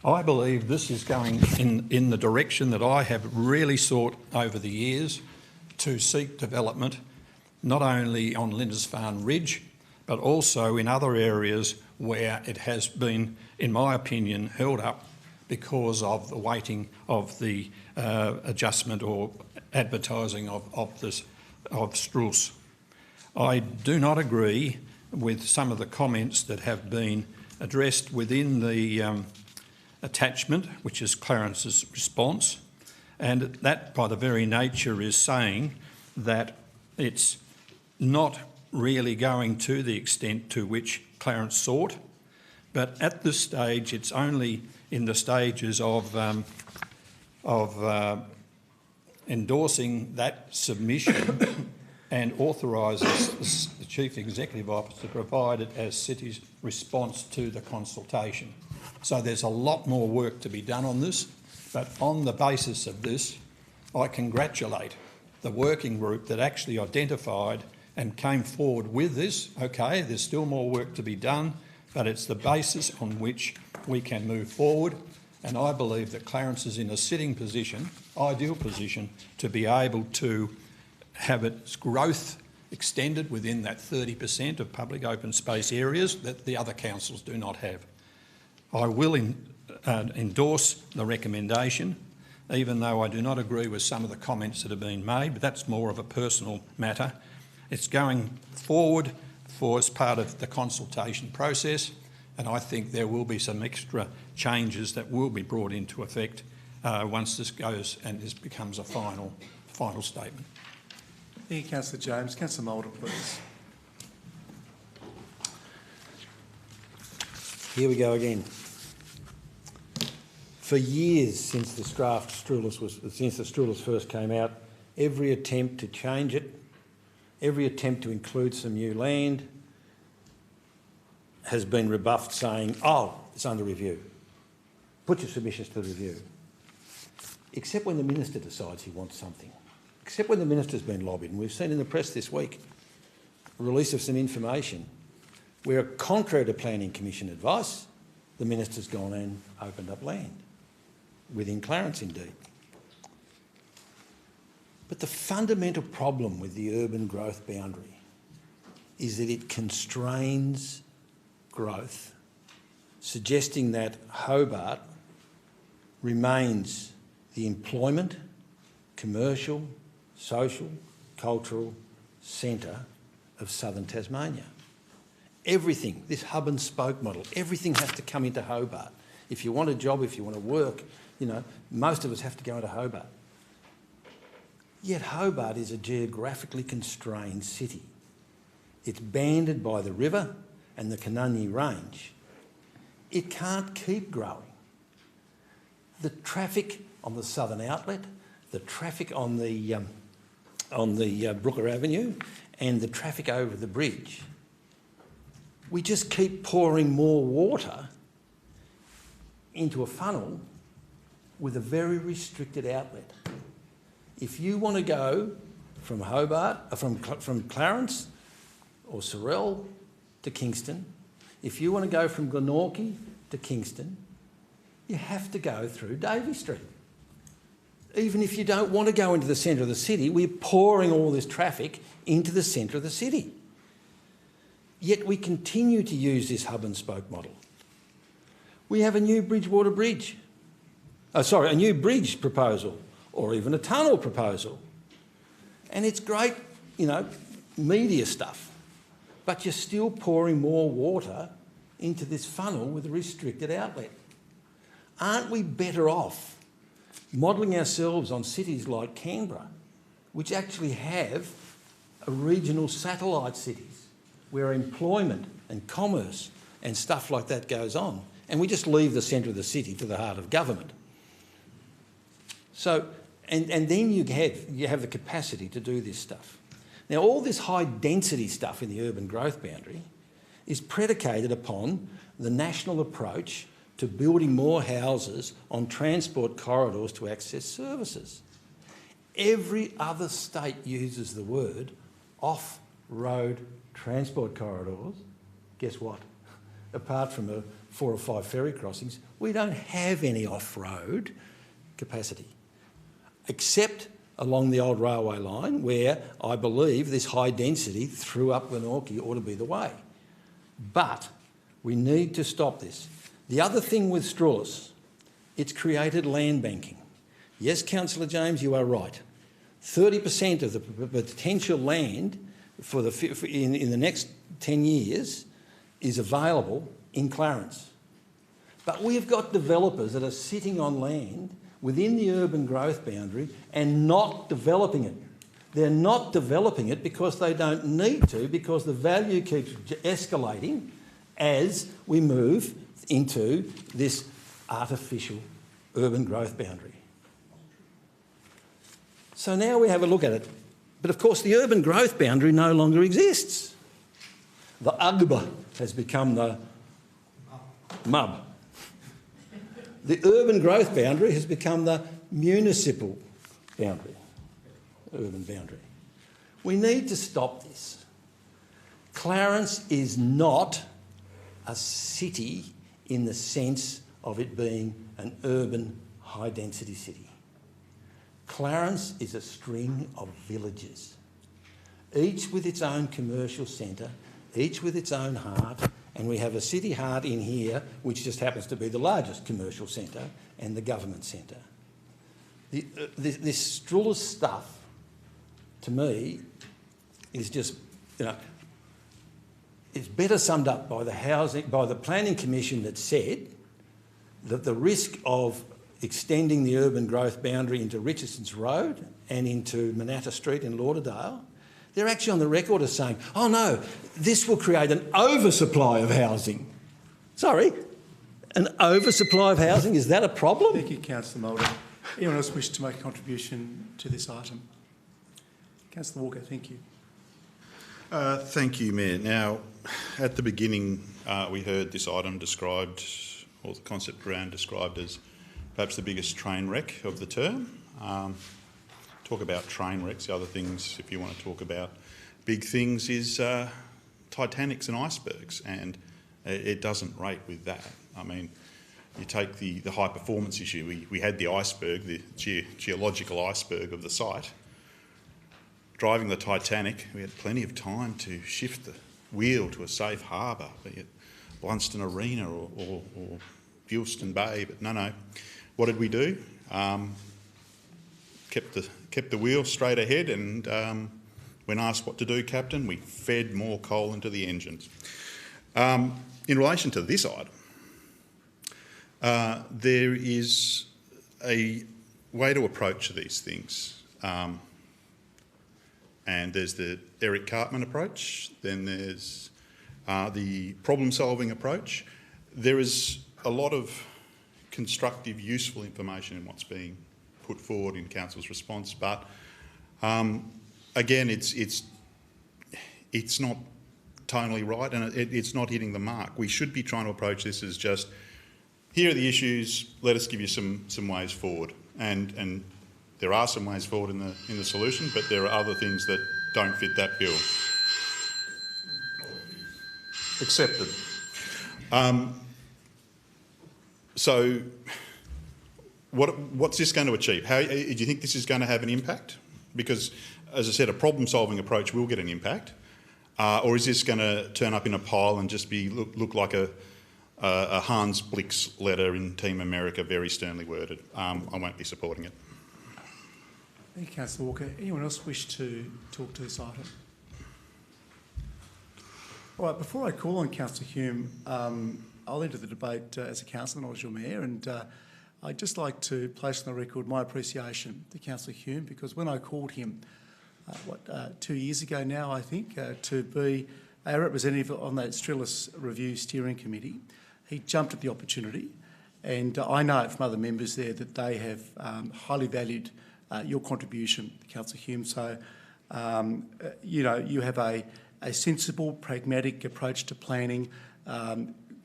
I believe this is going in the direction that I have really sought over the years to seek development, not only on Lindisfarne Ridge, but also in other areas where it has been, in my opinion, held up because of the waiting of the adjustment or advertising of Struce. I do not agree with some of the comments that have been addressed within the attachment, which is Clarence's response, and that by the very nature is saying that it's not really going to the extent to which Clarence sought, but at this stage it's only in the stages of endorsing that submission and authorises the Chief Executive Officer to provide it as City's response to the consultation. So there's a lot more work to be done on this, but on the basis of this, I congratulate the working group that actually identified and came forward with this. Okay, there's still more work to be done, but it's the basis on which we can move forward, and I believe that Clarence is in a sitting position, ideal position, to be able to have its growth extended within that 30% of public open space areas that the other councils do not have. I will endorse the recommendation, even though I do not agree with some of the comments that have been made, but that's more of a personal matter. It's going forward as part of the consultation process, and I think there will be some extra changes that will be brought into effect once this goes and this becomes a final statement. Thank you, Councillor James. Councillor Moulder, please. Here we go again. For years since the Strulis first came out, every attempt to change it, every attempt to include some new land has been rebuffed saying, oh, it's under review. Put your submissions to the review. Except when the minister decides he wants something. Except when the minister's been lobbied. And we've seen in the press this week a release of some information where, contrary to Planning Commission advice, the minister's gone and opened up land, within Clarence indeed. But the fundamental problem with the urban growth boundary is that it constrains growth, suggesting that Hobart remains the employment, commercial, social, cultural centre of southern Tasmania. Everything, this hub and spoke model, everything has to come into Hobart. If you want a job, if you want to work, you know, most of us have to go into Hobart. Yet Hobart is a geographically constrained city. It's banded by the river and the Canunny Range. It can't keep growing. The traffic on the southern outlet, the traffic on the Brooker Avenue and the traffic over the bridge, we just keep pouring more water into a funnel with a very restricted outlet. If you want to go from Hobart, from Clarence or Sorell to Kingston, if you want to go from Glenorchy to Kingston, you have to go through Davey Street. Even if you don't want to go into the centre of the city, we're pouring all this traffic into the centre of the city. Yet we continue to use this hub and spoke model. We have a new Bridgewater Bridge. A new bridge proposal, or even a tunnel proposal. And it's great, you know, media stuff, but you're still pouring more water into this funnel with a restricted outlet. Aren't we better off modelling ourselves on cities like Canberra, which actually have a regional satellite cities where employment and commerce and stuff like that goes on, and we just leave the centre of the city to the heart of government? So, and then you have the capacity to do this stuff. Now, all this high density stuff in the urban growth boundary is predicated upon the national approach to building more houses on transport corridors to access services. Every other state uses the word off-road transport corridors. Guess what? Apart from 4 or 5 ferry crossings, we don't have any off-road capacity, except along the old railway line, where I believe this high density through up Glenorchy ought to be the way. But we need to stop this. The other thing with Strulis, it's created land banking. Yes, Councillor James, you are right. 30% of the potential land in the next 10 years is available in Clarence. But we've got developers that are sitting on land within the urban growth boundary and not developing it. They're not developing it because they don't need to, because the value keeps escalating as we move into this artificial urban growth boundary. So now we have a look at it. But of course the urban growth boundary no longer exists. The UGBA has become the MUB. The urban growth boundary has become the municipal boundary, urban boundary. We need to stop this. Clarence is not a city in the sense of it being an urban high-density city. Clarence is a string of villages, each with its own commercial centre, each with its own heart, and we have a city heart in here which just happens to be the largest commercial centre and the government centre. This Strulis stuff, to me, is just, you know, it's better summed up by the Planning Commission that said that the risk of extending the urban growth boundary into Richardson's Road and into Manatta Street in Lauderdale, they're actually on the record as saying, oh no, this will create an oversupply of housing. Sorry, an oversupply of housing? Is that a problem? Thank you, Councillor Mulder. Anyone else wish to make a contribution to this item? Councillor Walker, thank you. Thank you, Mayor. Now, at the beginning, we heard this item described, or the concept around described as perhaps the biggest train wreck of the term. Talk about train wrecks. The other things, if you want to talk about big things, is Titanics and icebergs, and it doesn't rate with that. I mean, you take the high performance issue. We had the iceberg, the geological iceberg of the site. Driving the Titanic, we had plenty of time to shift the wheel to a safe harbour, be it Blunston Arena or Gilston Bay, but no. What did we do? Kept the wheel straight ahead, and when asked what to do, Captain, we fed more coal into the engines. In relation to this item, there is a way to approach these things. And there's the Eric Cartman approach, then there's the problem-solving approach. There is a lot of constructive, useful information in what's being put forward in Council's response, but again, it's not tonally right, and it's not hitting the mark. We should be trying to approach this as just, here are the issues, let us give you some ways forward. And there are some ways forward in the solution, but there are other things that don't fit that bill. Accepted. So what's this going to achieve? Do you think this is going to have an impact? Because, as I said, a problem-solving approach will get an impact. Or is this going to turn up in a pile and just look like a Hans Blix letter in Team America, very sternly worded? I won't be supporting it. Thank you, Councillor Walker. Anyone else wish to talk to this item? All right, before I call on Councillor Hume, I'll enter the debate as a councillor, not as your mayor, and I'd just like to place on the record my appreciation to Councillor Hume, because when I called him, 2 years ago now, I think, to be a representative on that Strillis Review Steering Committee, he jumped at the opportunity, and I know from other members there that they have highly valued your contribution, Councillor Hume. So, you have a sensible, pragmatic approach to planning,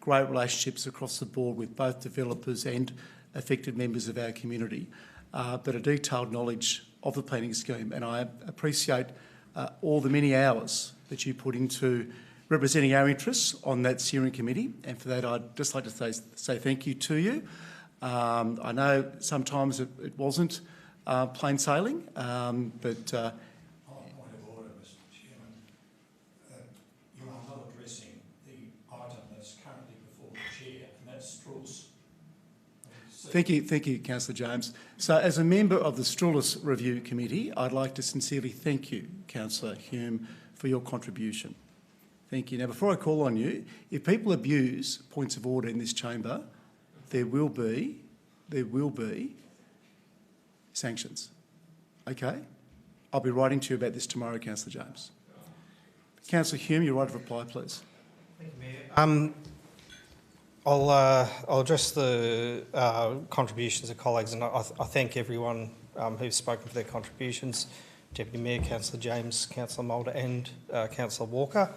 great relationships across the board with both developers and affected members of our community, but a detailed knowledge of the planning scheme. And I appreciate all the many hours that you put into representing our interests on that steering committee, and for that I'd just like to say thank you to you. I know sometimes it wasn't plain sailing, but... On point of order, Mr Chairman, you are not addressing the item that's currently before the chair, and that's Strauss. Thank you, Councillor James. So, as a member of the Strauss Review Committee, I'd like to sincerely thank you, Councillor Hume, for your contribution. Thank you. Now, before I call on you, if people abuse points of order in this chamber, there will be sanctions. Okay? I'll be writing to you about this tomorrow, Councillor James. Councillor Hume, your right of reply, please. Thank you, Mayor. I'll address the contributions of colleagues, and I thank everyone who's spoken for their contributions. Deputy Mayor, Councillor James, Councillor Mulder and Councillor Walker.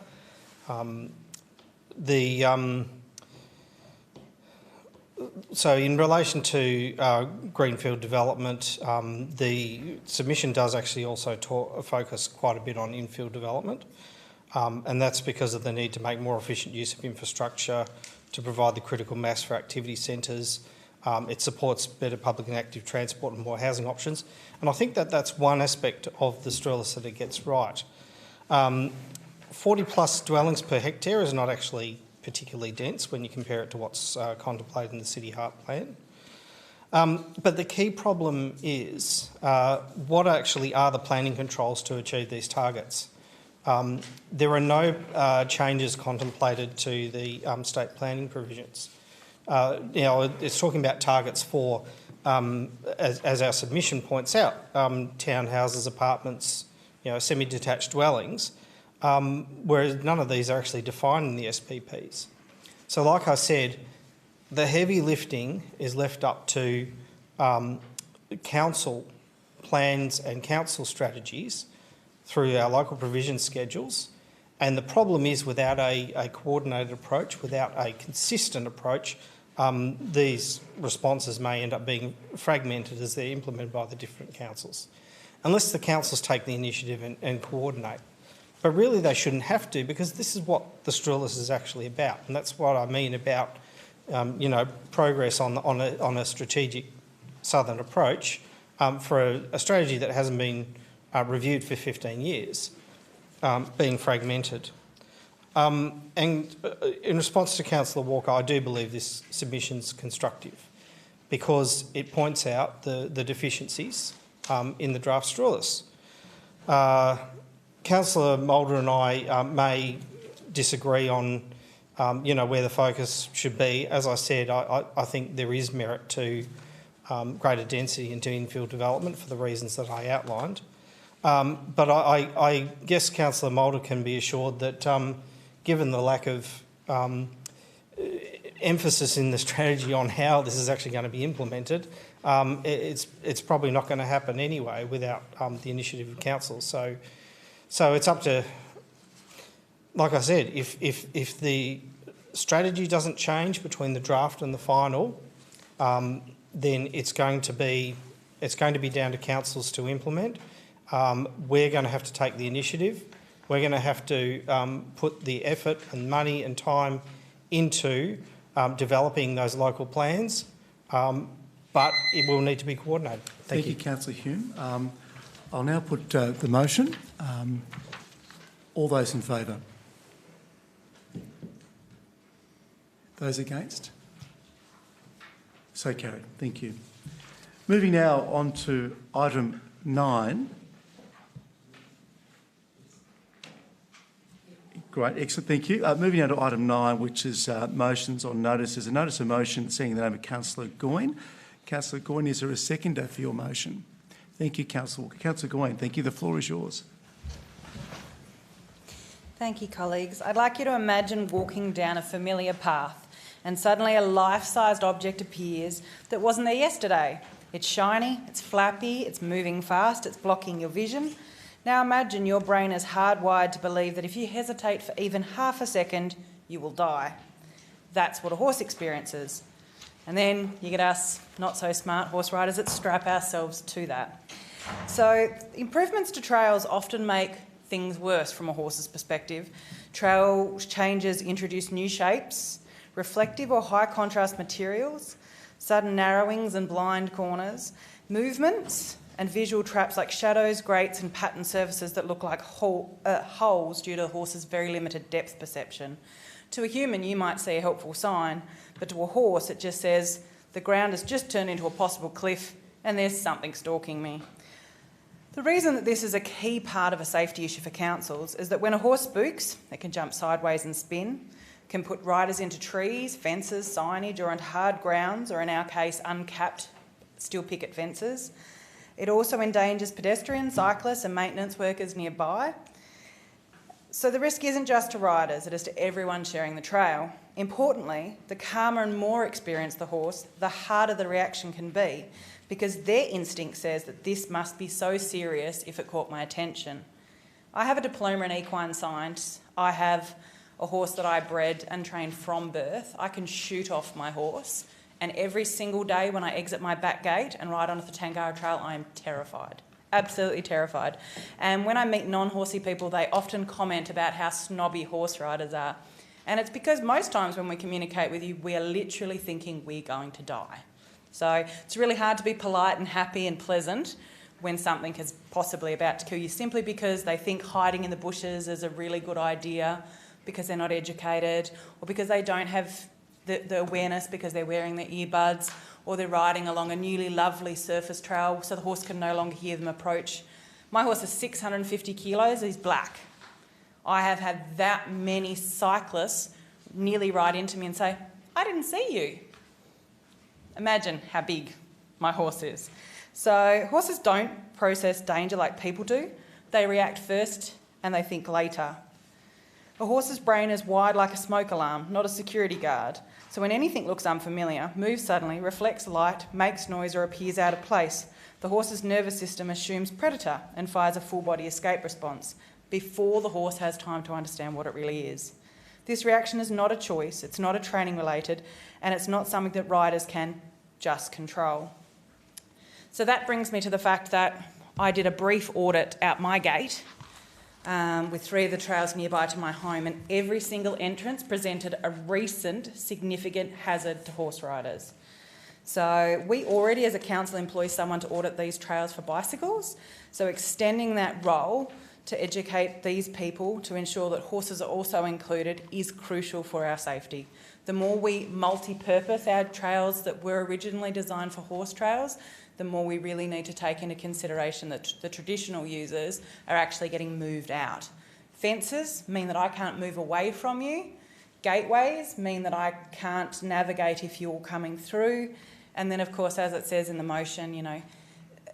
So in relation to greenfield development, the submission does actually also focus quite a bit on infill development, and that's because of the need to make more efficient use of infrastructure to provide the critical mass for activity centres. It supports better public and active transport and more housing options, and I think that that's one aspect of the Strellis that it gets right. 40 plus dwellings per hectare is not actually particularly dense when you compare it to what's contemplated in the City Heart Plan. But the key problem is what actually are the planning controls to achieve these targets? There are no changes contemplated to the state planning provisions. It's talking about targets for, as our submission points out, townhouses, apartments, semi-detached dwellings, whereas none of these are actually defined in the SPPs. So like I said, the heavy lifting is left up to council plans and council strategies through our local provision schedules. And the problem is, without a coordinated approach, without a consistent approach, these responses may end up being fragmented as they're implemented by the different councils, unless the councils take the initiative and coordinate. But really they shouldn't have to, because this is what the Strellis is actually about, and that's what I mean about progress on a strategic southern approach for a strategy that hasn't been reviewed for 15 years, being fragmented. And in response to Councillor Walker, I do believe this submission's constructive because it points out the deficiencies in the draft Strellis. Councillor Mulder and I may disagree on where the focus should be. As I said, I think there is merit to greater density into infill development for the reasons that I outlined. But I guess Councillor Mulder can be assured that given the lack of emphasis in the strategy on how this is actually going to be implemented, it's probably not going to happen anyway without the initiative of council. So it's up to, like I said, if the strategy doesn't change between the draft and the final, then it's going to be down to councils to implement. We're going to have to take the initiative. We're going to have to put the effort and money and time into developing those local plans, but it will need to be coordinated. Thank you. Councillor Hume. I'll now put the motion. All those in favour? Those against? So carried. Thank you. Moving now on to item 9. Great, excellent, thank you. Moving on to item 9, which is motions on notices. A notice of motion seeing the name of Councillor Goyne. Councillor Goyne, is there a seconder for your motion? Thank you, Councillor Walker. Councillor Goyne, thank you. The floor is yours. Thank you, colleagues. I'd like you to imagine walking down a familiar path and suddenly a life-sized object appears that wasn't there yesterday. It's shiny, it's flappy, it's moving fast, it's blocking your vision. Now imagine your brain is hardwired to believe that if you hesitate for even half a second, you will die. That's what a horse experiences. And then you get us not-so-smart horse riders that strap ourselves to that. So improvements to trails often make things worse from a horse's perspective. Trail changes introduce new shapes, reflective or high-contrast materials, sudden narrowings and blind corners, movements and visual traps like shadows, grates and pattern surfaces that look like holes due to a horse's very limited depth perception. To a human, you might see a helpful sign, but to a horse, it just says, the ground has just turned into a possible cliff and there's something stalking me. The reason that this is a key part of a safety issue for councils is that when a horse spooks, it can jump sideways and spin, can put riders into trees, fences, signage or into hard grounds, or in our case, uncapped steel picket fences. It also endangers pedestrians, cyclists and maintenance workers nearby. So the risk isn't just to riders, it is to everyone sharing the trail. Importantly, the calmer and more experienced the horse, the harder the reaction can be, because their instinct says that this must be so serious if it caught my attention. I have a diploma in equine science. I have a horse that I bred and trained from birth. I can shoot off my horse, and every single day when I exit my back gate and ride onto the Tangara Trail, I am terrified. Absolutely terrified. And when I meet non-horsey people, they often comment about how snobby horse riders are. And it's because most times when we communicate with you, we are literally thinking we're going to die. So it's really hard to be polite and happy and pleasant when something is possibly about to kill you, simply because they think hiding in the bushes is a really good idea, because they're not educated, or because they don't have the awareness because they're wearing their earbuds, or they're riding along a newly lovely surface trail so the horse can no longer hear them approach. My horse is 650 kilos, he's black. I have had that many cyclists nearly ride into me and say, I didn't see you. Imagine how big my horse is. So horses don't process danger like people do. They react first and they think later. A horse's brain is wired like a smoke alarm, not a security guard. So when anything looks unfamiliar, moves suddenly, reflects light, makes noise or appears out of place, the horse's nervous system assumes predator and fires a full-body escape response before the horse has time to understand what it really is. This reaction is not a choice, it's not a training related, and it's not something that riders can just control. So that brings me to the fact that I did a brief audit out my gate with 3 of the trails nearby to my home, and every single entrance presented a recent significant hazard to horse riders. So we already as a council employ someone to audit these trails for bicycles, so extending that role to educate these people to ensure that horses are also included is crucial for our safety. The more we multi-purpose our trails that were originally designed for horse trails, the more we really need to take into consideration that the traditional users are actually getting moved out. Fences mean that I can't move away from you. Gateways mean that I can't navigate if you're coming through. And then, of course, as it says in the motion, you know,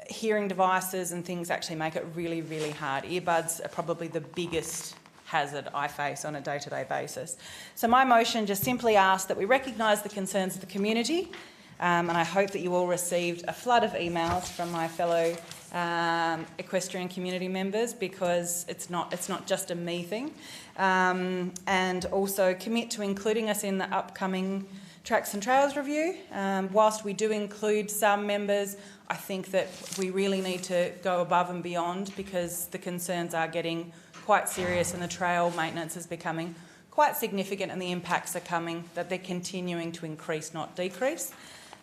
hearing devices and things actually make it really, really hard. Earbuds are probably the biggest hazard I face on a day-to-day basis. So my motion just simply asks that we recognise the concerns of the community, and I hope that you all received a flood of emails from my fellow equestrian community members, because it's not just a me thing, and also commit to including us in the upcoming Tracks and Trails review. Whilst we do include some members, I think that we really need to go above and beyond, because the concerns are getting quite serious and the trail maintenance is becoming quite significant, and the impacts are coming, that they're continuing to increase, not decrease.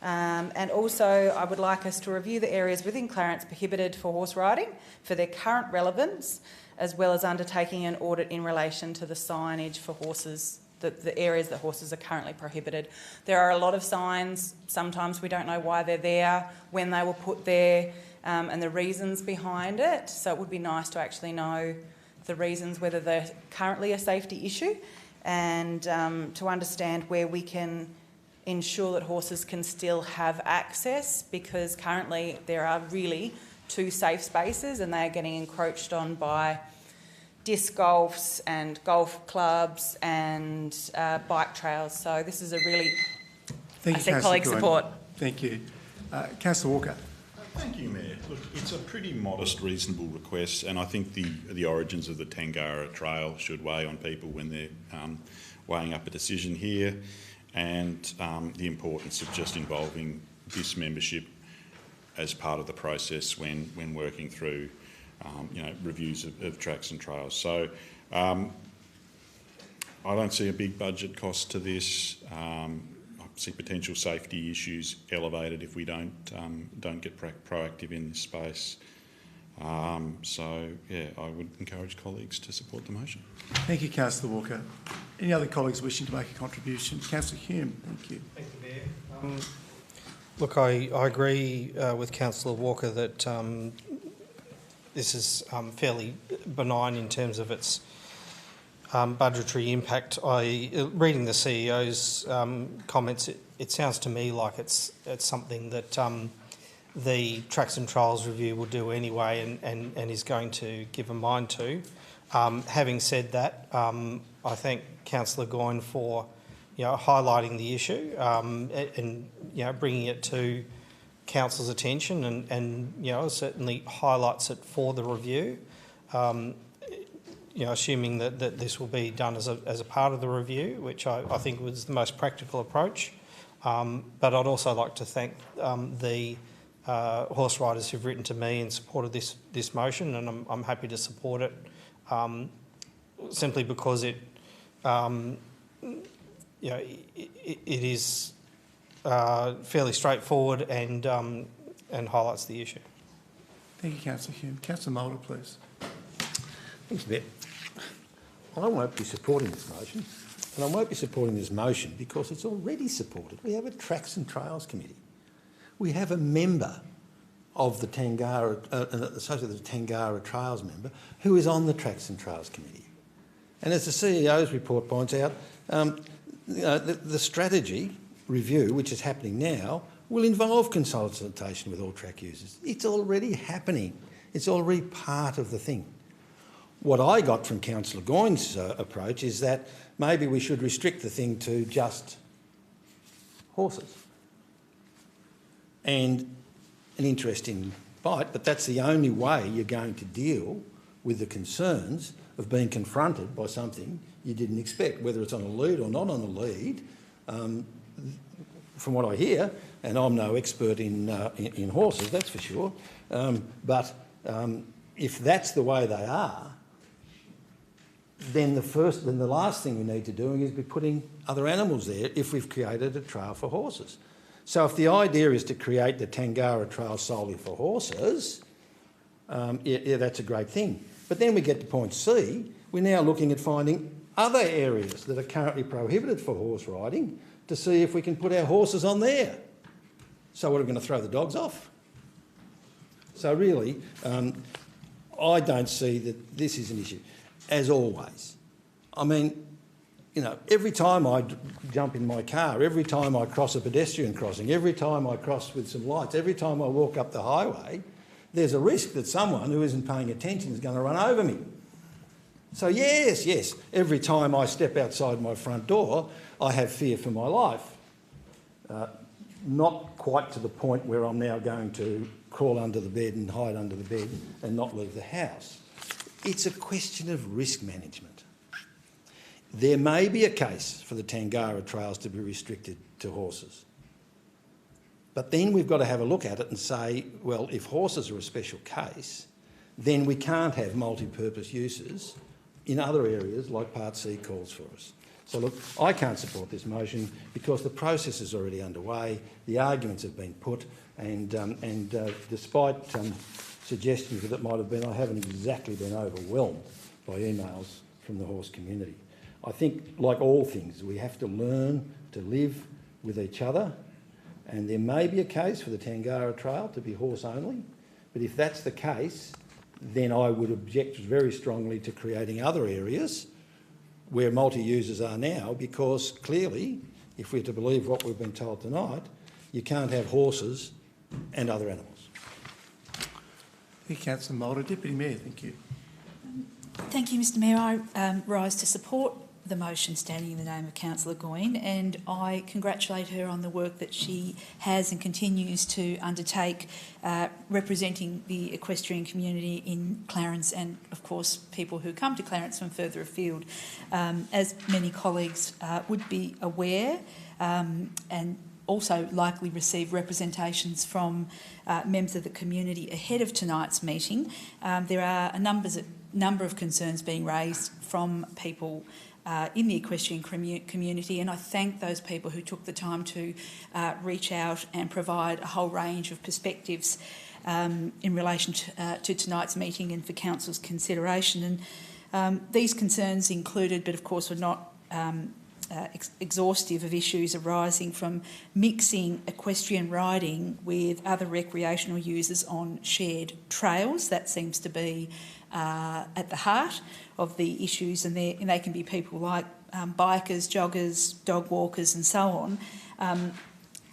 And also I would like us to review the areas within Clarence prohibited for horse riding for their current relevance, as well as undertaking an audit in relation to the signage for horses, the areas that horses are currently prohibited. There are a lot of signs, sometimes we don't know why they're there, when they were put there, and the reasons behind it. So it would be nice to actually know the reasons, whether they're currently a safety issue, and to understand where we can ensure that horses can still have access, because currently there are really 2 safe spaces and they are getting encroached on by disc golfs and golf clubs and bike trails. So this is a really, Thank you, I said colleague support. Thank you. Councillor Walker. Thank you, Mayor. Look, it's a pretty modest, reasonable request, and I think the origins of the Tangara Trail should weigh on people when they're weighing up a decision here, and the importance of just involving this membership as part of the process when working through reviews of tracks and trails. So I don't see a big budget cost to this. I see potential safety issues elevated if we don't get proactive in this space. So yeah, I would encourage colleagues to support the motion. Thank you, Councillor Walker. Any other colleagues wishing to make a contribution? Councillor Hume, thank you. Thank you, Mayor. Look, I agree with Councillor Walker that this is fairly benign in terms of its budgetary impact. Reading the CEO's comments, it sounds to me like it's something that the Tracks and Trails review will do anyway, and is going to give a mind to. Having said that, I thank Councillor Goyne for highlighting the issue and bringing it to Council's attention, and certainly highlights it for the review. Assuming that this will be done as a part of the review, which I think was the most practical approach. But I'd also like to thank the horse riders who've written to me in support of this motion, and I'm happy to support it simply because it is fairly straightforward and highlights the issue. Thank you, Councillor Hume. Councillor Mulder, please. Thanks, Mayor. I won't be supporting this motion, and I won't be supporting this motion because it's already supported. We have a Tracks and Trails Committee. We have a member of the Tangara, an associate of the Tangara Trails member, who is on the Tracks and Trails Committee. And as the CEO's report points out, the strategy review, which is happening now, will involve consultation with all track users. It's already happening. It's already part of the thing. What I got from Councillor Goyne's approach is that maybe we should restrict the thing to just horses. And an interesting bite, but that's the only way you're going to deal with the concerns of being confronted by something you didn't expect, whether it's on a lead or not on a lead. From what I hear, and I'm no expert in horses, that's for sure, but if that's the way they are, then the last thing we need to do is be putting other animals there if we've created a trail for horses. So if the idea is to create the Tangara Trail solely for horses, yeah, that's a great thing. But then we get to point C, we're now looking at finding other areas that are currently prohibited for horse riding to see if we can put our horses on there. So what, are we going to throw the dogs off? So really, I don't see that this is an issue. As always, I mean, you know, every time I jump in my car, every time I cross a pedestrian crossing, every time I cross with some lights, every time I walk up the highway, there's a risk that someone who isn't paying attention is going to run over me. So yes, every time I step outside my front door, I have fear for my life. Not quite to the point where I'm now going to crawl under the bed and hide under the bed and not leave the house. It's a question of risk management. There may be a case for the Tangara trails to be restricted to horses. But then we've got to have a look at it and say, well, if horses are a special case, then we can't have multi-purpose uses in other areas like Part C calls for us. So look, I can't support this motion because the process is already underway, the arguments have been put, and despite suggestions that it might have been, I haven't exactly been overwhelmed by emails from the horse community. I think, like all things, we have to learn to live with each other, and there may be a case for the Tangara Trail to be horse only, but if that's the case, then I would object very strongly to creating other areas where multi-users are now, because clearly, if we're to believe what we've been told tonight, you can't have horses and other animals. Thank you, Councillor Mulder. Deputy Mayor, thank you. Thank you, Mr Mayor. I rise to support the motion standing in the name of Councillor Goyne, and I congratulate her on the work that she has and continues to undertake representing the equestrian community in Clarence and, of course, people who come to Clarence from further afield. As many colleagues would be aware, and also likely receive representations from members of the community ahead of tonight's meeting, there are a number of concerns being raised from people in the equestrian community, and I thank those people who took the time to reach out and provide a whole range of perspectives in relation to tonight's meeting and for Council's consideration. And these concerns included, but of course were not exhaustive, of issues arising from mixing equestrian riding with other recreational users on shared trails. That seems to be at the heart of the issues, and they can be people like bikers, joggers, dog walkers and so on.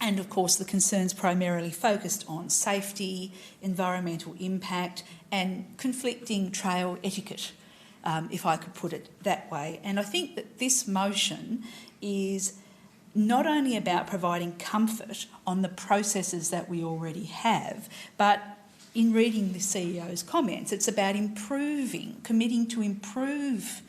And of course the concerns primarily focused on safety, environmental impact and conflicting trail etiquette, if I could put it that way. And I think that this motion is not only about providing comfort on the processes that we already have, but in reading the CEO's comments, it's about committing to improve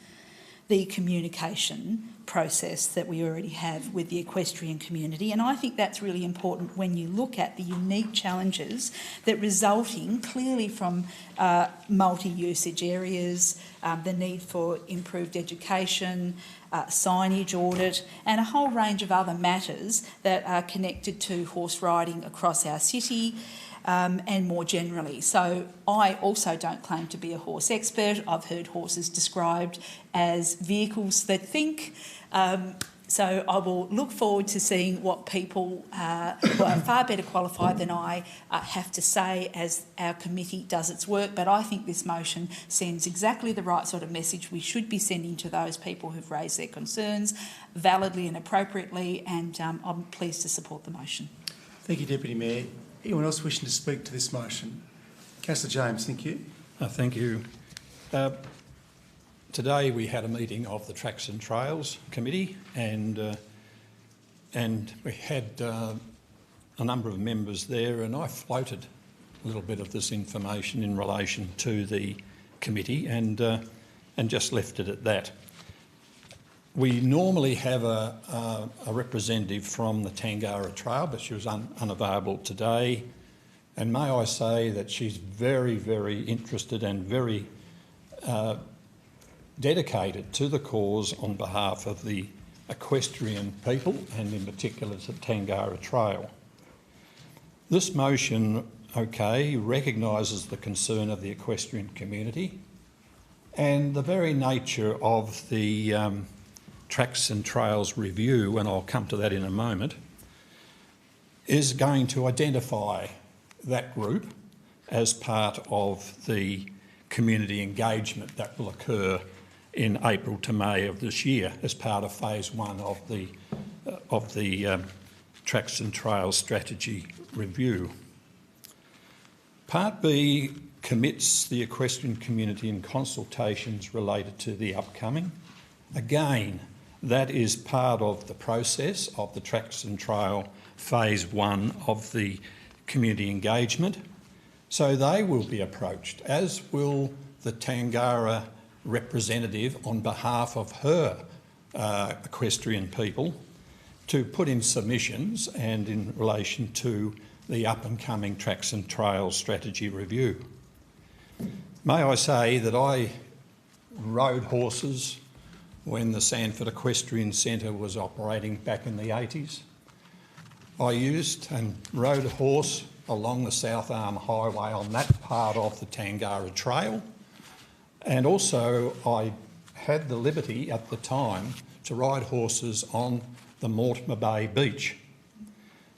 the communication process that we already have with the equestrian community. And I think that's really important when you look at the unique challenges that resulting clearly from multi-usage areas, the need for improved education, signage audit, and a whole range of other matters that are connected to horse riding across our city. And more generally. So I also don't claim to be a horse expert. I've heard horses described as vehicles that think. So I will look forward to seeing what people who are far better qualified than I have to say as our committee does its work. But I think this motion sends exactly the right sort of message we should be sending to those people who've raised their concerns validly and appropriately, and I'm pleased to support the motion. Thank you, Deputy Mayor. Anyone else wishing to speak to this motion? Councillor James, thank you. Thank you. today we had a meeting of the Tracks and Trails Committee, and we had a number of members there, and I floated a little bit of this information in relation to the committee, and just left it at that. We normally have a representative from the Tangara Trail, but she was unavailable today. And may I say that she's very, very interested and very dedicated to the cause on behalf of the equestrian people, and in particular the Tangara Trail. This motion, recognises the concern of the equestrian community and the very nature of the Tracks and Trails review, and I'll come to that in a moment, is going to identify that group as part of the community engagement that will occur in April to May of this year as part of phase 1 of the Tracks and Trails strategy review. Part B commits the equestrian community in consultations related to the upcoming. Again, that is part of the process of the Tracks and Trail phase 1 of the community engagement. So they will be approached, as will the Tangara representative on behalf of her equestrian people, to put in submissions and in relation to the up-and-coming Tracks and Trails strategy review. May I say that I rode horses when the Sandford Equestrian Centre was operating back in the 80s. I used and rode a horse along the South Arm Highway on that part of the Tangara Trail, and also I had the liberty at the time to ride horses on the Mortimer Bay Beach.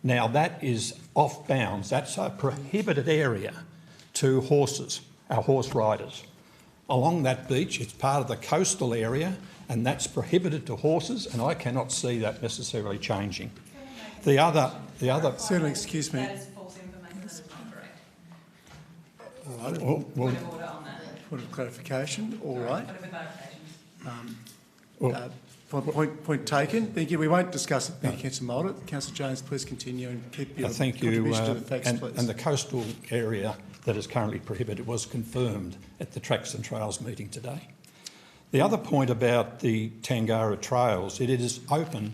Now that is off bounds, that's a prohibited area to horses, our horse riders. Along that beach, it's part of the coastal area, and that's prohibited to horses, and I cannot see that necessarily changing. The other... Certainly, excuse me. That is false information, that is not correct. All right. Point of order on that. Point of clarification, all right. Point of clarification. Point taken. Thank you. We won't discuss it. Thank you, Councillor Mulder. Councillor Jones, please continue and keep your contribution to the facts, please. And the coastal area that is currently prohibited was confirmed at the Tracks and Trails meeting today. The other point about the Tangara Trails, it is open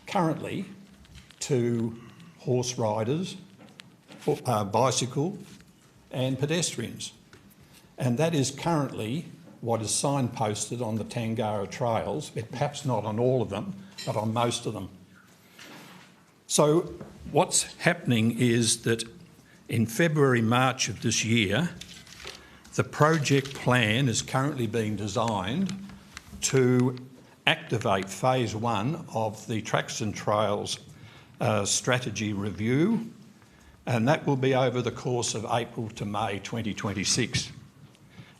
currently to horse riders, bicycle and pedestrians. And that is currently what is signposted on the Tangara Trails, perhaps not on all of them, but on most of them. So what's happening is that in February, March of this year, the project plan is currently being designed to activate phase 1 of the Tracks and Trails strategy review, and that will be over the course of April to May 2026.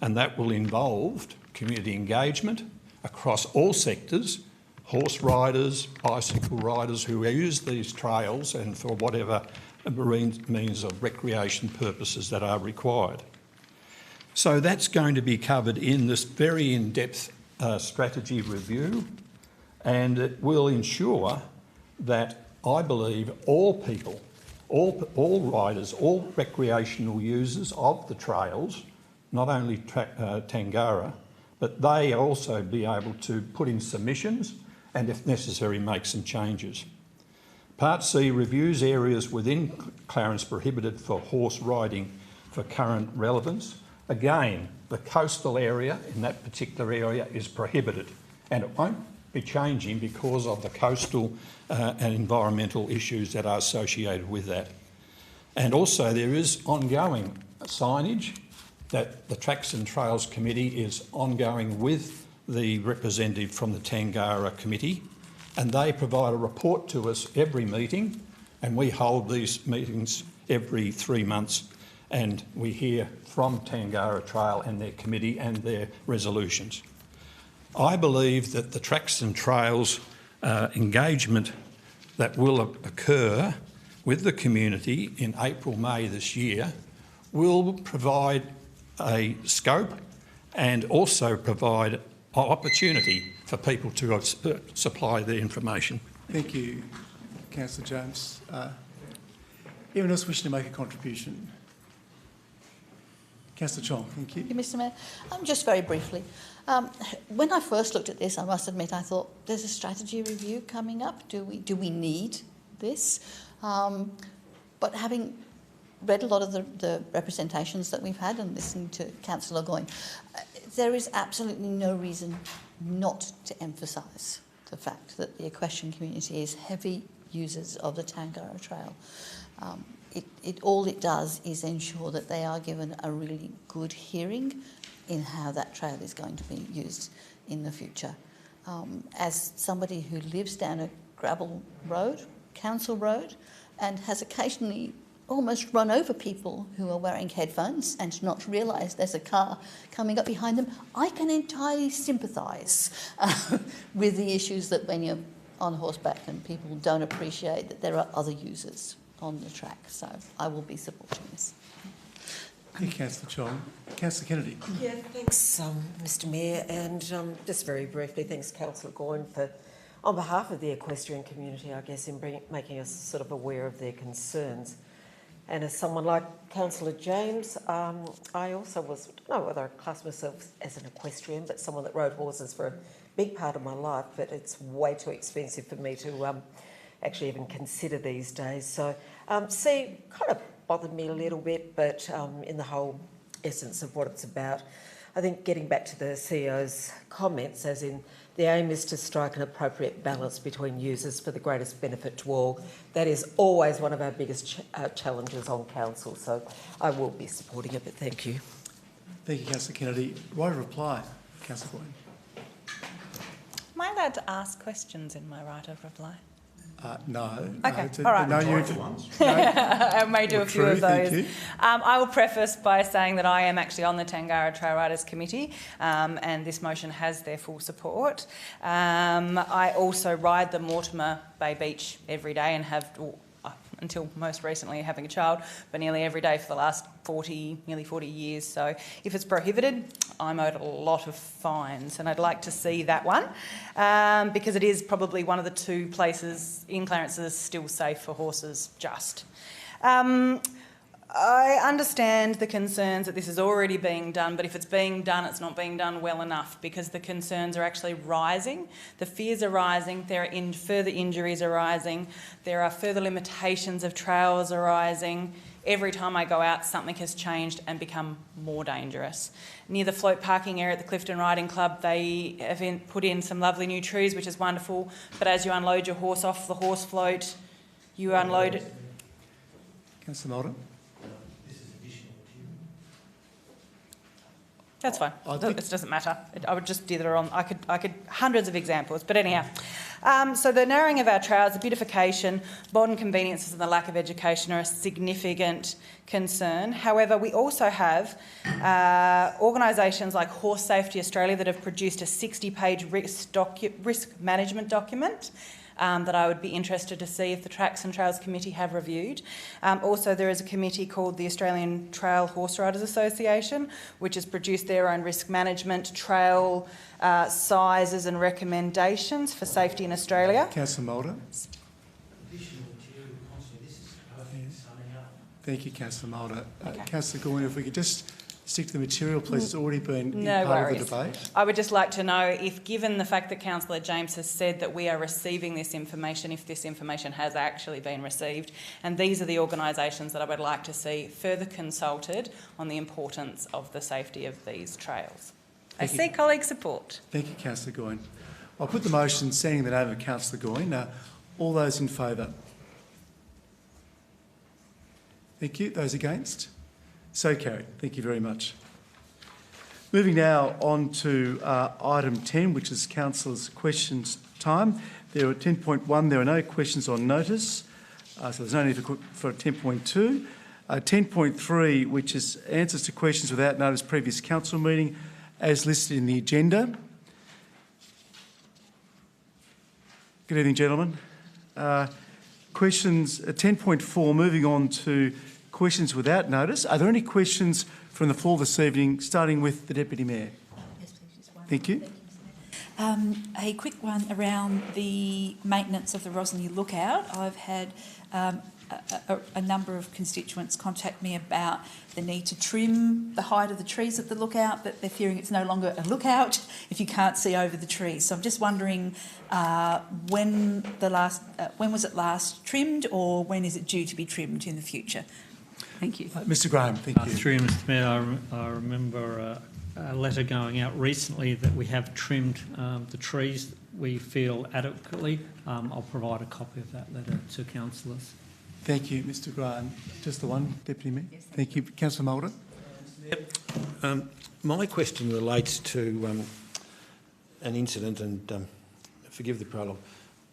And that will involve community engagement across all sectors, horse riders, bicycle riders who use these trails and for whatever means of recreation purposes that are required. So that's going to be covered in this very in-depth strategy review, and it will ensure that I believe all people, all riders, all recreational users of the trails, not only Tangara, but they also be able to put in submissions and, if necessary, make some changes. Part C reviews areas within Clarence prohibited for horse riding for current relevance. Again, the coastal area in that particular area is prohibited, and it won't be changing because of the coastal and environmental issues that are associated with that. And also there is ongoing signage that the Tracks and Trails Committee is ongoing with the representative from the Tangara Committee, and they provide a report to us every meeting, and we hold these meetings every 3 months, and we hear from Tangara Trail and their committee and their resolutions. I believe that the Tracks and Trails engagement that will occur with the community in April, May this year will provide a scope and also provide opportunity for people to supply the information. Thank you, Councillor James. Anyone else wishing to make a contribution? Councillor Chong, thank you. Thank you, Mr Mayor. Just very briefly, when I first looked at this, I must admit, I thought there's a strategy review coming up. Do we need this? But having read a lot of the representations that we've had and listening to Councillor Goyne, there is absolutely no reason not to emphasise the fact that the equestrian community is heavy users of the Tangara Trail. All it does is ensure that they are given a really good hearing in how that trail is going to be used in the future. As somebody who lives down a gravel road, council road, and has occasionally almost run over people who are wearing headphones and not realise there's a car coming up behind them, I can entirely sympathise with the issues that when you're on horseback and people don't appreciate that there are other users on the track. So I will be supporting this. Thank you, Councillor Chong. Councillor Kennedy. Yeah, thanks, Mr Mayor. And just very briefly, thanks, Councillor Goyne, for, on behalf of the equestrian community, I guess, in making us sort of aware of their concerns. And as someone like Councillor James, I also was, I don't know whether I class myself as an equestrian, but someone that rode horses for a big part of my life, but it's way too expensive for me to actually even consider these days. So, kind of bothered me a little bit, but in the whole essence of what it's about, I think getting back to the CEO's comments, as in the aim is to strike an appropriate balance between users for the greatest benefit to all. That is always one of our biggest challenges on council, so I will be supporting it, but thank you. Thank you, Councillor Kennedy. Right of reply, Councillor Goyne. Am I allowed to ask questions in my right of reply? No. Okay, no, all right. No, I may do a few of those. Thank you. I will preface by saying that I am actually on the Tangara Trail Riders Committee, and this motion has their full support. I also ride the Mortimer Bay Beach every day and have, until most recently having a child, but nearly every day for the last nearly 40 years. So if it's prohibited, I'm owed a lot of fines, and I'd like to see that one because it is probably one of the two places in Clarence that is still safe for horses, just. I understand the concerns that this is already being done, but if it's being done, it's not being done well enough because the concerns are actually rising. The fears are rising. There are further injuries arising. There are further limitations of trails arising. Every time I go out, something has changed and become more dangerous. Near the float parking area at the Clifton Riding Club, they have put in some lovely new trees, which is wonderful, but as you unload your horse off the horse float, you unload it. Councillor Mulder. That's fine. It doesn't matter. I would just dither on. I could hundreds of examples, but anyhow. So the narrowing of our trails, the beautification, modern conveniences and the lack of education are a significant concern. However, we also have organisations like Horse Safety Australia that have produced a 60-page risk management document that I would be interested to see if the Tracks and Trails Committee have reviewed. Also, there is a committee called the Australian Trail Horse Riders Association, which has produced their own risk management, trail sizes and recommendations for safety in Australia. Councillor Mulder. Thank you, Councillor Mulder. Councillor Goyne, if we could just stick to the material, please. It's already been part of the debate. I would just like to know if, given the fact that Councillor James has said that we are receiving this information, if this information has actually been received, and these are the organisations that I would like to see further consulted on the importance of the safety of these trails. I see colleague support. Thank you, Councillor Goyne. I'll put the motion standing in the name of Councillor Goyne. All those in favour? Thank you. Those against? So carried. Thank you very much. Moving now on to item 10, which is councillors' questions time. There are 10.1, there are no questions on notice, so there's no need for 10.2. 10.3, which is answers to questions without notice previous council meeting, as listed in the agenda. Good evening, gentlemen. Questions 10.4, moving on to questions without notice. Are there any questions from the floor this evening, starting with the Deputy Mayor? Yes, please, just one. Thank you. A quick one around the maintenance of the Rosny Lookout. I've had a number of constituents contact me about the need to trim the height of the trees at the lookout, that they're fearing it's no longer a lookout if you can't see over the trees. So I'm just wondering when was it last trimmed, or when is it due to be trimmed in the future? Thank you. Mr Graham, thank you. Through you, Mr Mayor, I remember a letter going out recently that we have trimmed the trees we feel adequately. I'll provide a copy of that letter to councillors. Thank you, Mr Graham. Just the one, Deputy Mayor. Yes, thank you. Councillor Mulder. My question relates to an incident, and forgive the prologue.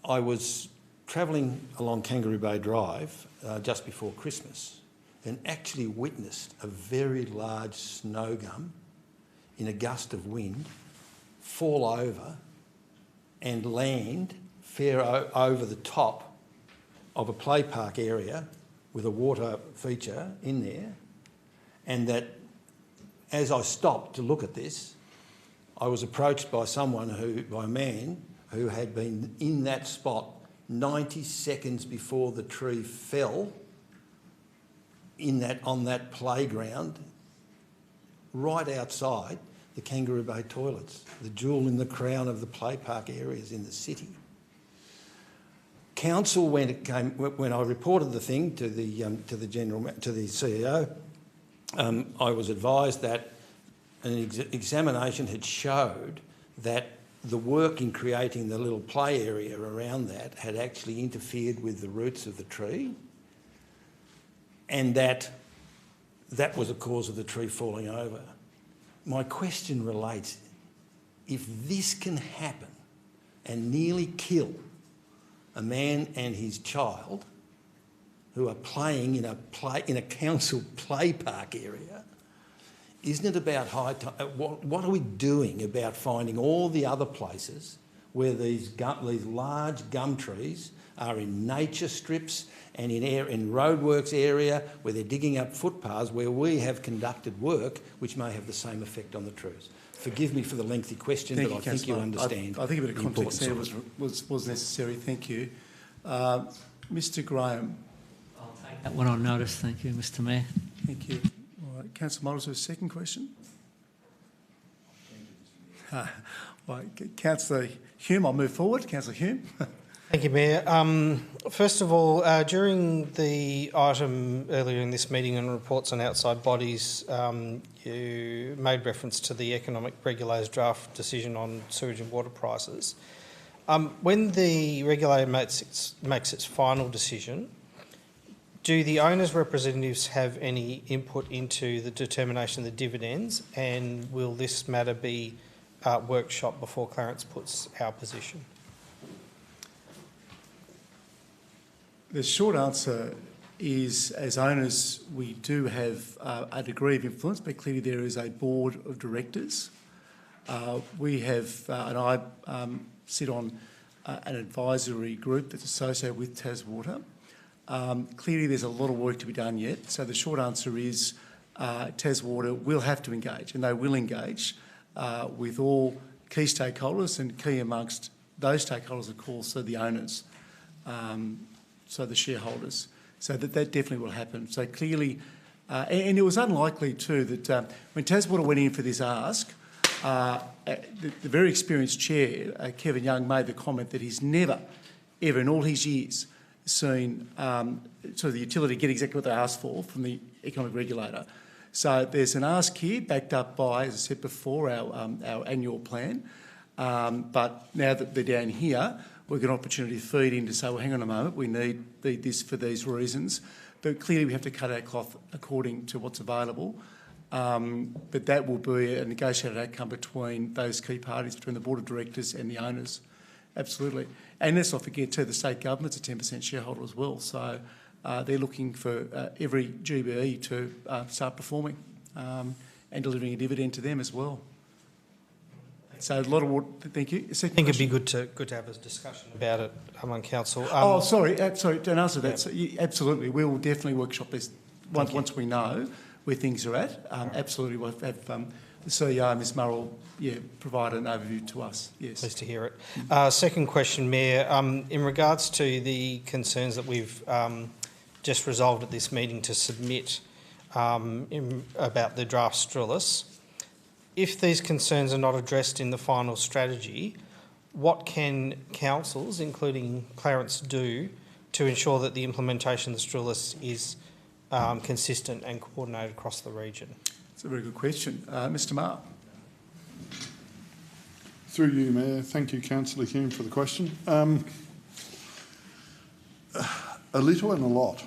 I was travelling along Kangaroo Bay Drive just before Christmas and actually witnessed a very large snow gum in a gust of wind fall over and land fair over the top of a play park area with a water feature in there, and that as I stopped to look at this, I was approached by a man who had been in that spot 90 seconds before the tree fell on that playground right outside the Kangaroo Bay toilets, the jewel in the crown of the play park areas in the city. Council, when I reported the thing to the CEO, I was advised that an examination had showed that the work in creating the little play area around that had actually interfered with the roots of the tree, and that was a cause of the tree falling over. My question relates, if this can happen and nearly kill a man and his child who are playing in a council play park area, isn't it about high time? What are we doing about finding all the other places where these large gum trees are in nature strips and in roadworks area where they're digging up footpaths where we have conducted work which may have the same effect on the trees? Forgive me for the lengthy question, but I think you understand. I think a bit of context there was necessary. Thank you. Mr Graham. I'll take that one on notice. Thank you, Mr Mayor. Thank you. All right, Councillor Mulder, a second question? Councillor Hume, I'll move forward. Councillor Hume. Thank you, Mayor. First of all, during the item earlier in this meeting on reports on outside bodies, you made reference to the Economic Regulator's draft decision on sewage and water prices. When the regulator makes its final decision, do the owners' representatives have any input into the determination of the dividends, and will this matter be workshopped before Clarence puts our position? The short answer is, as owners, we do have a degree of influence, but clearly there is a board of directors. We have, and I sit on an advisory group that's associated with TasWater. Clearly there's a lot of work to be done yet, so the short answer is TasWater will have to engage, and they will engage with all key stakeholders, and key amongst those stakeholders, of course, are the owners. So the shareholders, so that definitely will happen. So clearly, and it was unlikely too that when TasWater went in for this ask, the very experienced chair, Kevin Young, made the comment that he's never, ever in all his years seen sort of the utility get exactly what they asked for from the Economic Regulator. So there's an ask here backed up by, as I said before, our annual plan. But now that they're down here, we've got an opportunity to feed in to say, well, hang on a moment, we need this for these reasons. But clearly we have to cut our cloth according to what's available. But that will be a negotiated outcome between those key parties, between the Board of Directors and the owners. Absolutely. And let's not forget too, the state government's a 10% shareholder as well. So they're looking for every GBE to start performing and delivering a dividend to them as well. So a lot of work. Thank you. I think it'd be good to have a discussion about it among council. Sorry. To answer that, absolutely, we will definitely workshop this once we know where things are at. Absolutely, we'll have the CEO, Ms Murrell, provide an overview to us. Yes. Pleased to hear it. Second question, Mayor. In regards to the concerns that we've just resolved at this meeting to submit about the draft Strellis, if these concerns are not addressed in the final strategy, what can councils, including Clarence, do to ensure that the implementation of the Strellis is consistent and coordinated across the region? It's a very good question. Mr Marr. Through you, Mayor. Thank you, Councillor Hume, for the question. A little and a lot,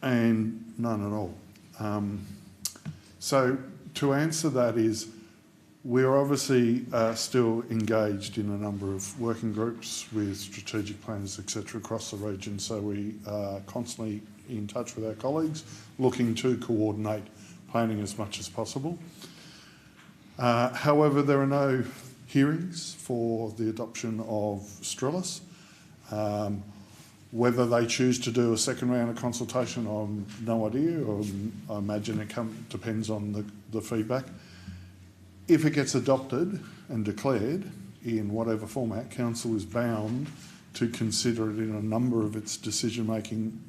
and none at all. So to answer that is, we're obviously still engaged in a number of working groups with strategic planners, etc., across the region. So we are constantly in touch with our colleagues, looking to coordinate planning as much as possible. However, there are no hearings for the adoption of Strellis. Whether they choose to do a second round of consultation, I've no idea. I imagine it depends on the feedback. If it gets adopted and declared in whatever format, Council is bound to consider it in a number of its decision-making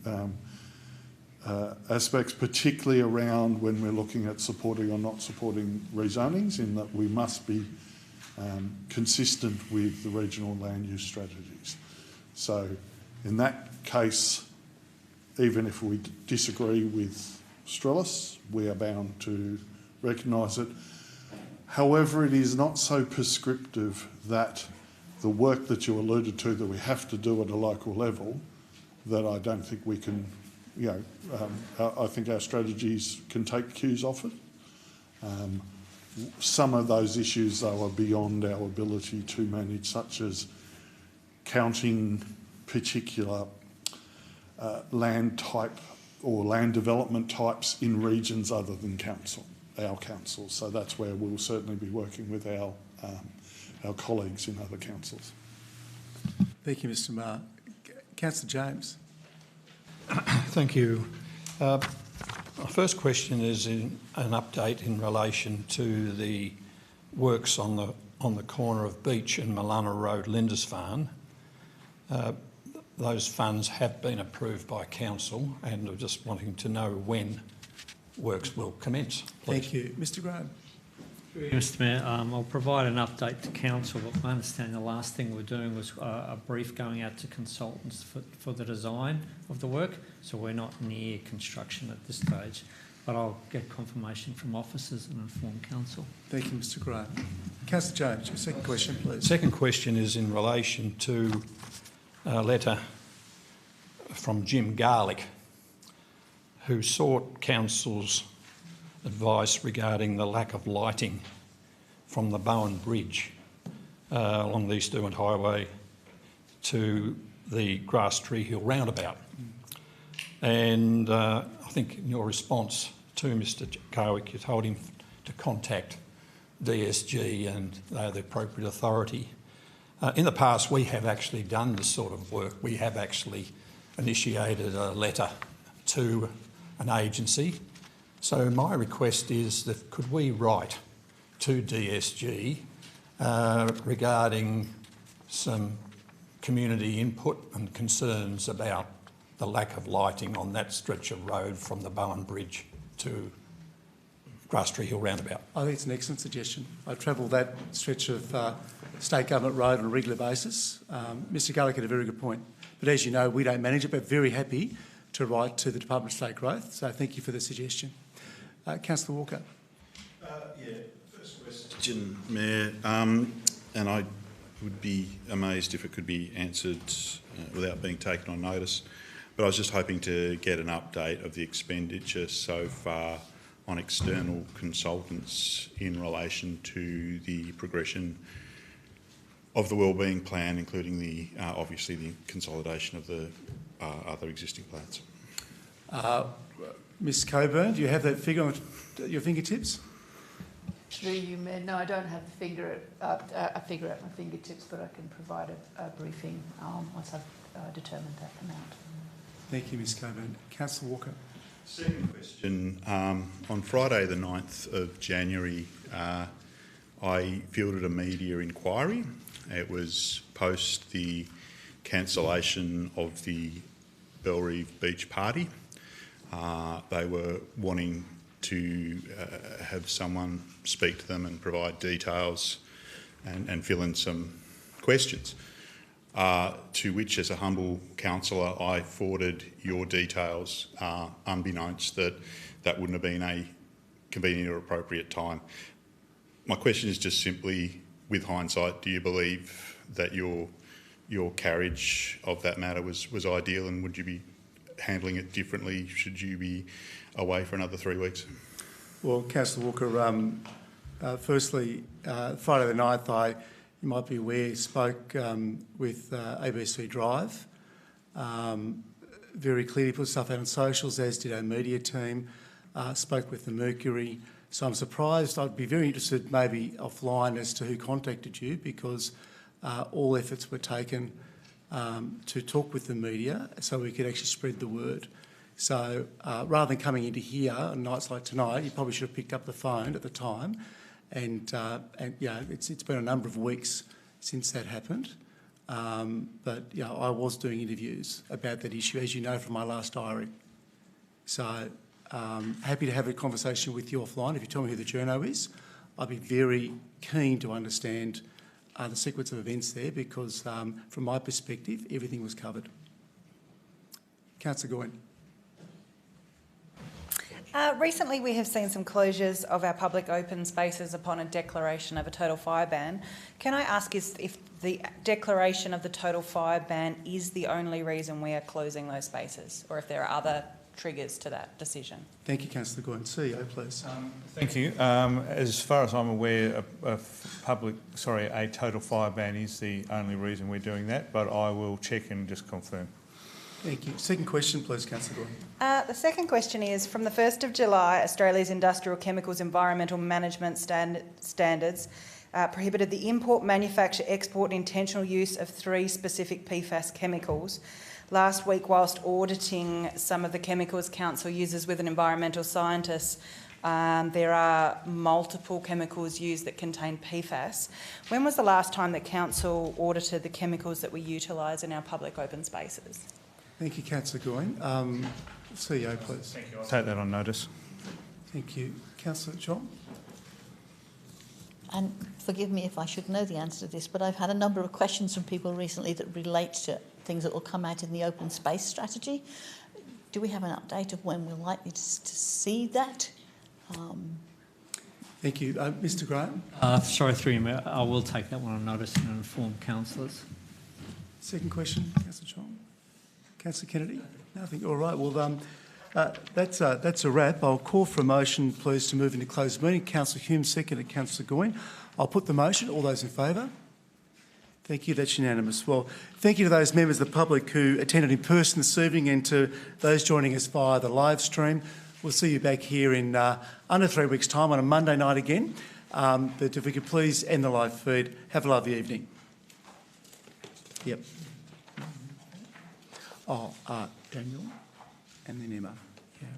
aspects, particularly around when we're looking at supporting or not supporting rezonings, in that we must be consistent with the regional land use strategies. So in that case, even if we disagree with Strellis, we are bound to recognise it. However, it is not so prescriptive that the work that you alluded to that we have to do at a local level, that I don't think we can, I think our strategies can take cues off it. Some of those issues, though, are beyond our ability to manage, such as counting particular land type or land development types in regions other than our council. So that's where we'll certainly be working with our colleagues in other councils. Thank you, Mr Marr. Councillor James. Thank you. My first question is an update in relation to the works on the corner of Beach and Malana Road, Lindisfarne. Those funds have been approved by council, and I'm just wanting to know when works will commence. Please. Thank you. Mr Graham. Mr Mayor, I'll provide an update to council, but my understanding the last thing we're doing was a brief going out to consultants for the design of the work, so we're not near construction at this stage. But I'll get confirmation from officers and inform council. Thank you, Mr Graham. Councillor Jones, your second question, please. Second question is in relation to a letter from Jim Garlick, who sought council's advice regarding the lack of lighting from the Bowen Bridge along the East Derwent Highway to the Grass Tree Hill roundabout. And I think in your response to Mr Carwick, you told him to contact DSG and they're the appropriate authority. In the past, we have actually done this sort of work. We have actually initiated a letter to an agency. So my request is that could we write to DSG regarding some community input and concerns about the lack of lighting on that stretch of road from the Bowen Bridge to Grass Tree Hill roundabout. I think it's an excellent suggestion. I travel that stretch of state government road on a regular basis. Mr Garlick had a very good point. But as you know, we don't manage it, but very happy to write to the Department of State Growth. So thank you for the suggestion. Councillor Walker. First question, Mayor, and I would be amazed if it could be answered without being taken on notice, but I was just hoping to get an update of the expenditure so far on external consultants in relation to the progression of the wellbeing plan, including the obviously the consolidation of the other existing plans. Ms Coburn, do you have that figure at your fingertips? Through you, Mayor. No, I don't have the figure at my fingertips, but I can provide a briefing once I've determined that amount. Thank you, Ms Coburn. Councillor Walker. Second question. On Friday the 9th of January, I fielded a media inquiry. It was post the cancellation of the Bellerive Beach party. They were wanting to have someone speak to them and provide details and fill in some questions, to which, as a humble councillor, I forwarded your details, unbeknownst that that wouldn't have been a convenient or appropriate time. My question is just simply, with hindsight, do you believe that your carriage of that matter was ideal, and would you be handling it differently should you be away for another 3 weeks? Well, Councillor Walker, firstly, Friday the 9th, you might be aware, spoke with ABC Drive, very clearly put stuff out on socials, as did our media team, spoke with the Mercury. So I'm surprised. I'd be very interested maybe offline as to who contacted you, because all efforts were taken to talk with the media so we could actually spread the word. So rather than coming into here on nights like tonight, you probably should have picked up the phone at the time. And you know, it's been a number of weeks since that happened. But you know, I was doing interviews about that issue, as you know from my last diary. So happy to have a conversation with you offline. If you tell me who the journo is, I'd be very keen to understand the sequence of events there, because from my perspective, everything was covered. Councillor Goyne. Recently, we have seen some closures of our public open spaces upon a declaration of a total fire ban. Can I ask if the declaration of the total fire ban is the only reason we are closing those spaces, or if there are other triggers to that decision? Thank you, Councillor Goyne. CEO, please. Thank you. As far as I'm aware, a total fire ban is the only reason we're doing that, but I will check and just confirm. Thank you. Second question, please, Councillor Goyne. The second question is, from the 1st of July, Australia's Industrial Chemicals Environmental Management Standards prohibited the import, manufacture, export and intentional use of 3 specific PFAS chemicals. Last week, whilst auditing some of the chemicals Council uses with an environmental scientist, there are multiple chemicals used that contain PFAS. When was the last time that Council audited the chemicals that we utilise in our public open spaces? Thank you, Councillor Goyne. CEO, please. Thank you. I'll take that on notice. Thank you. Councillor John. And forgive me if I should know the answer to this, but I've had a number of questions from people recently that relate to things that will come out in the open space strategy. Do we have an update of when we're likely to see that? Thank you. Mr Graham? Sorry, through you, Mayor. I will take that one on notice and inform councillors. Second question, Councillor John. Councillor Kennedy? Nothing. All right. Well, that's a wrap. I'll call for a motion, please, to move into closed meeting. Councillor Hume, seconded. Councillor Goyne. I'll put the motion. All those in favour? Thank you. That's unanimous. Well, thank you to those members of the public who attended in person this evening, and to those joining us via the live stream. We'll see you back here in under 3 weeks' time on a Monday night again. But if we could please end the live feed. Have a lovely evening. Yep. Oh, Daniel and then Emma. Yeah.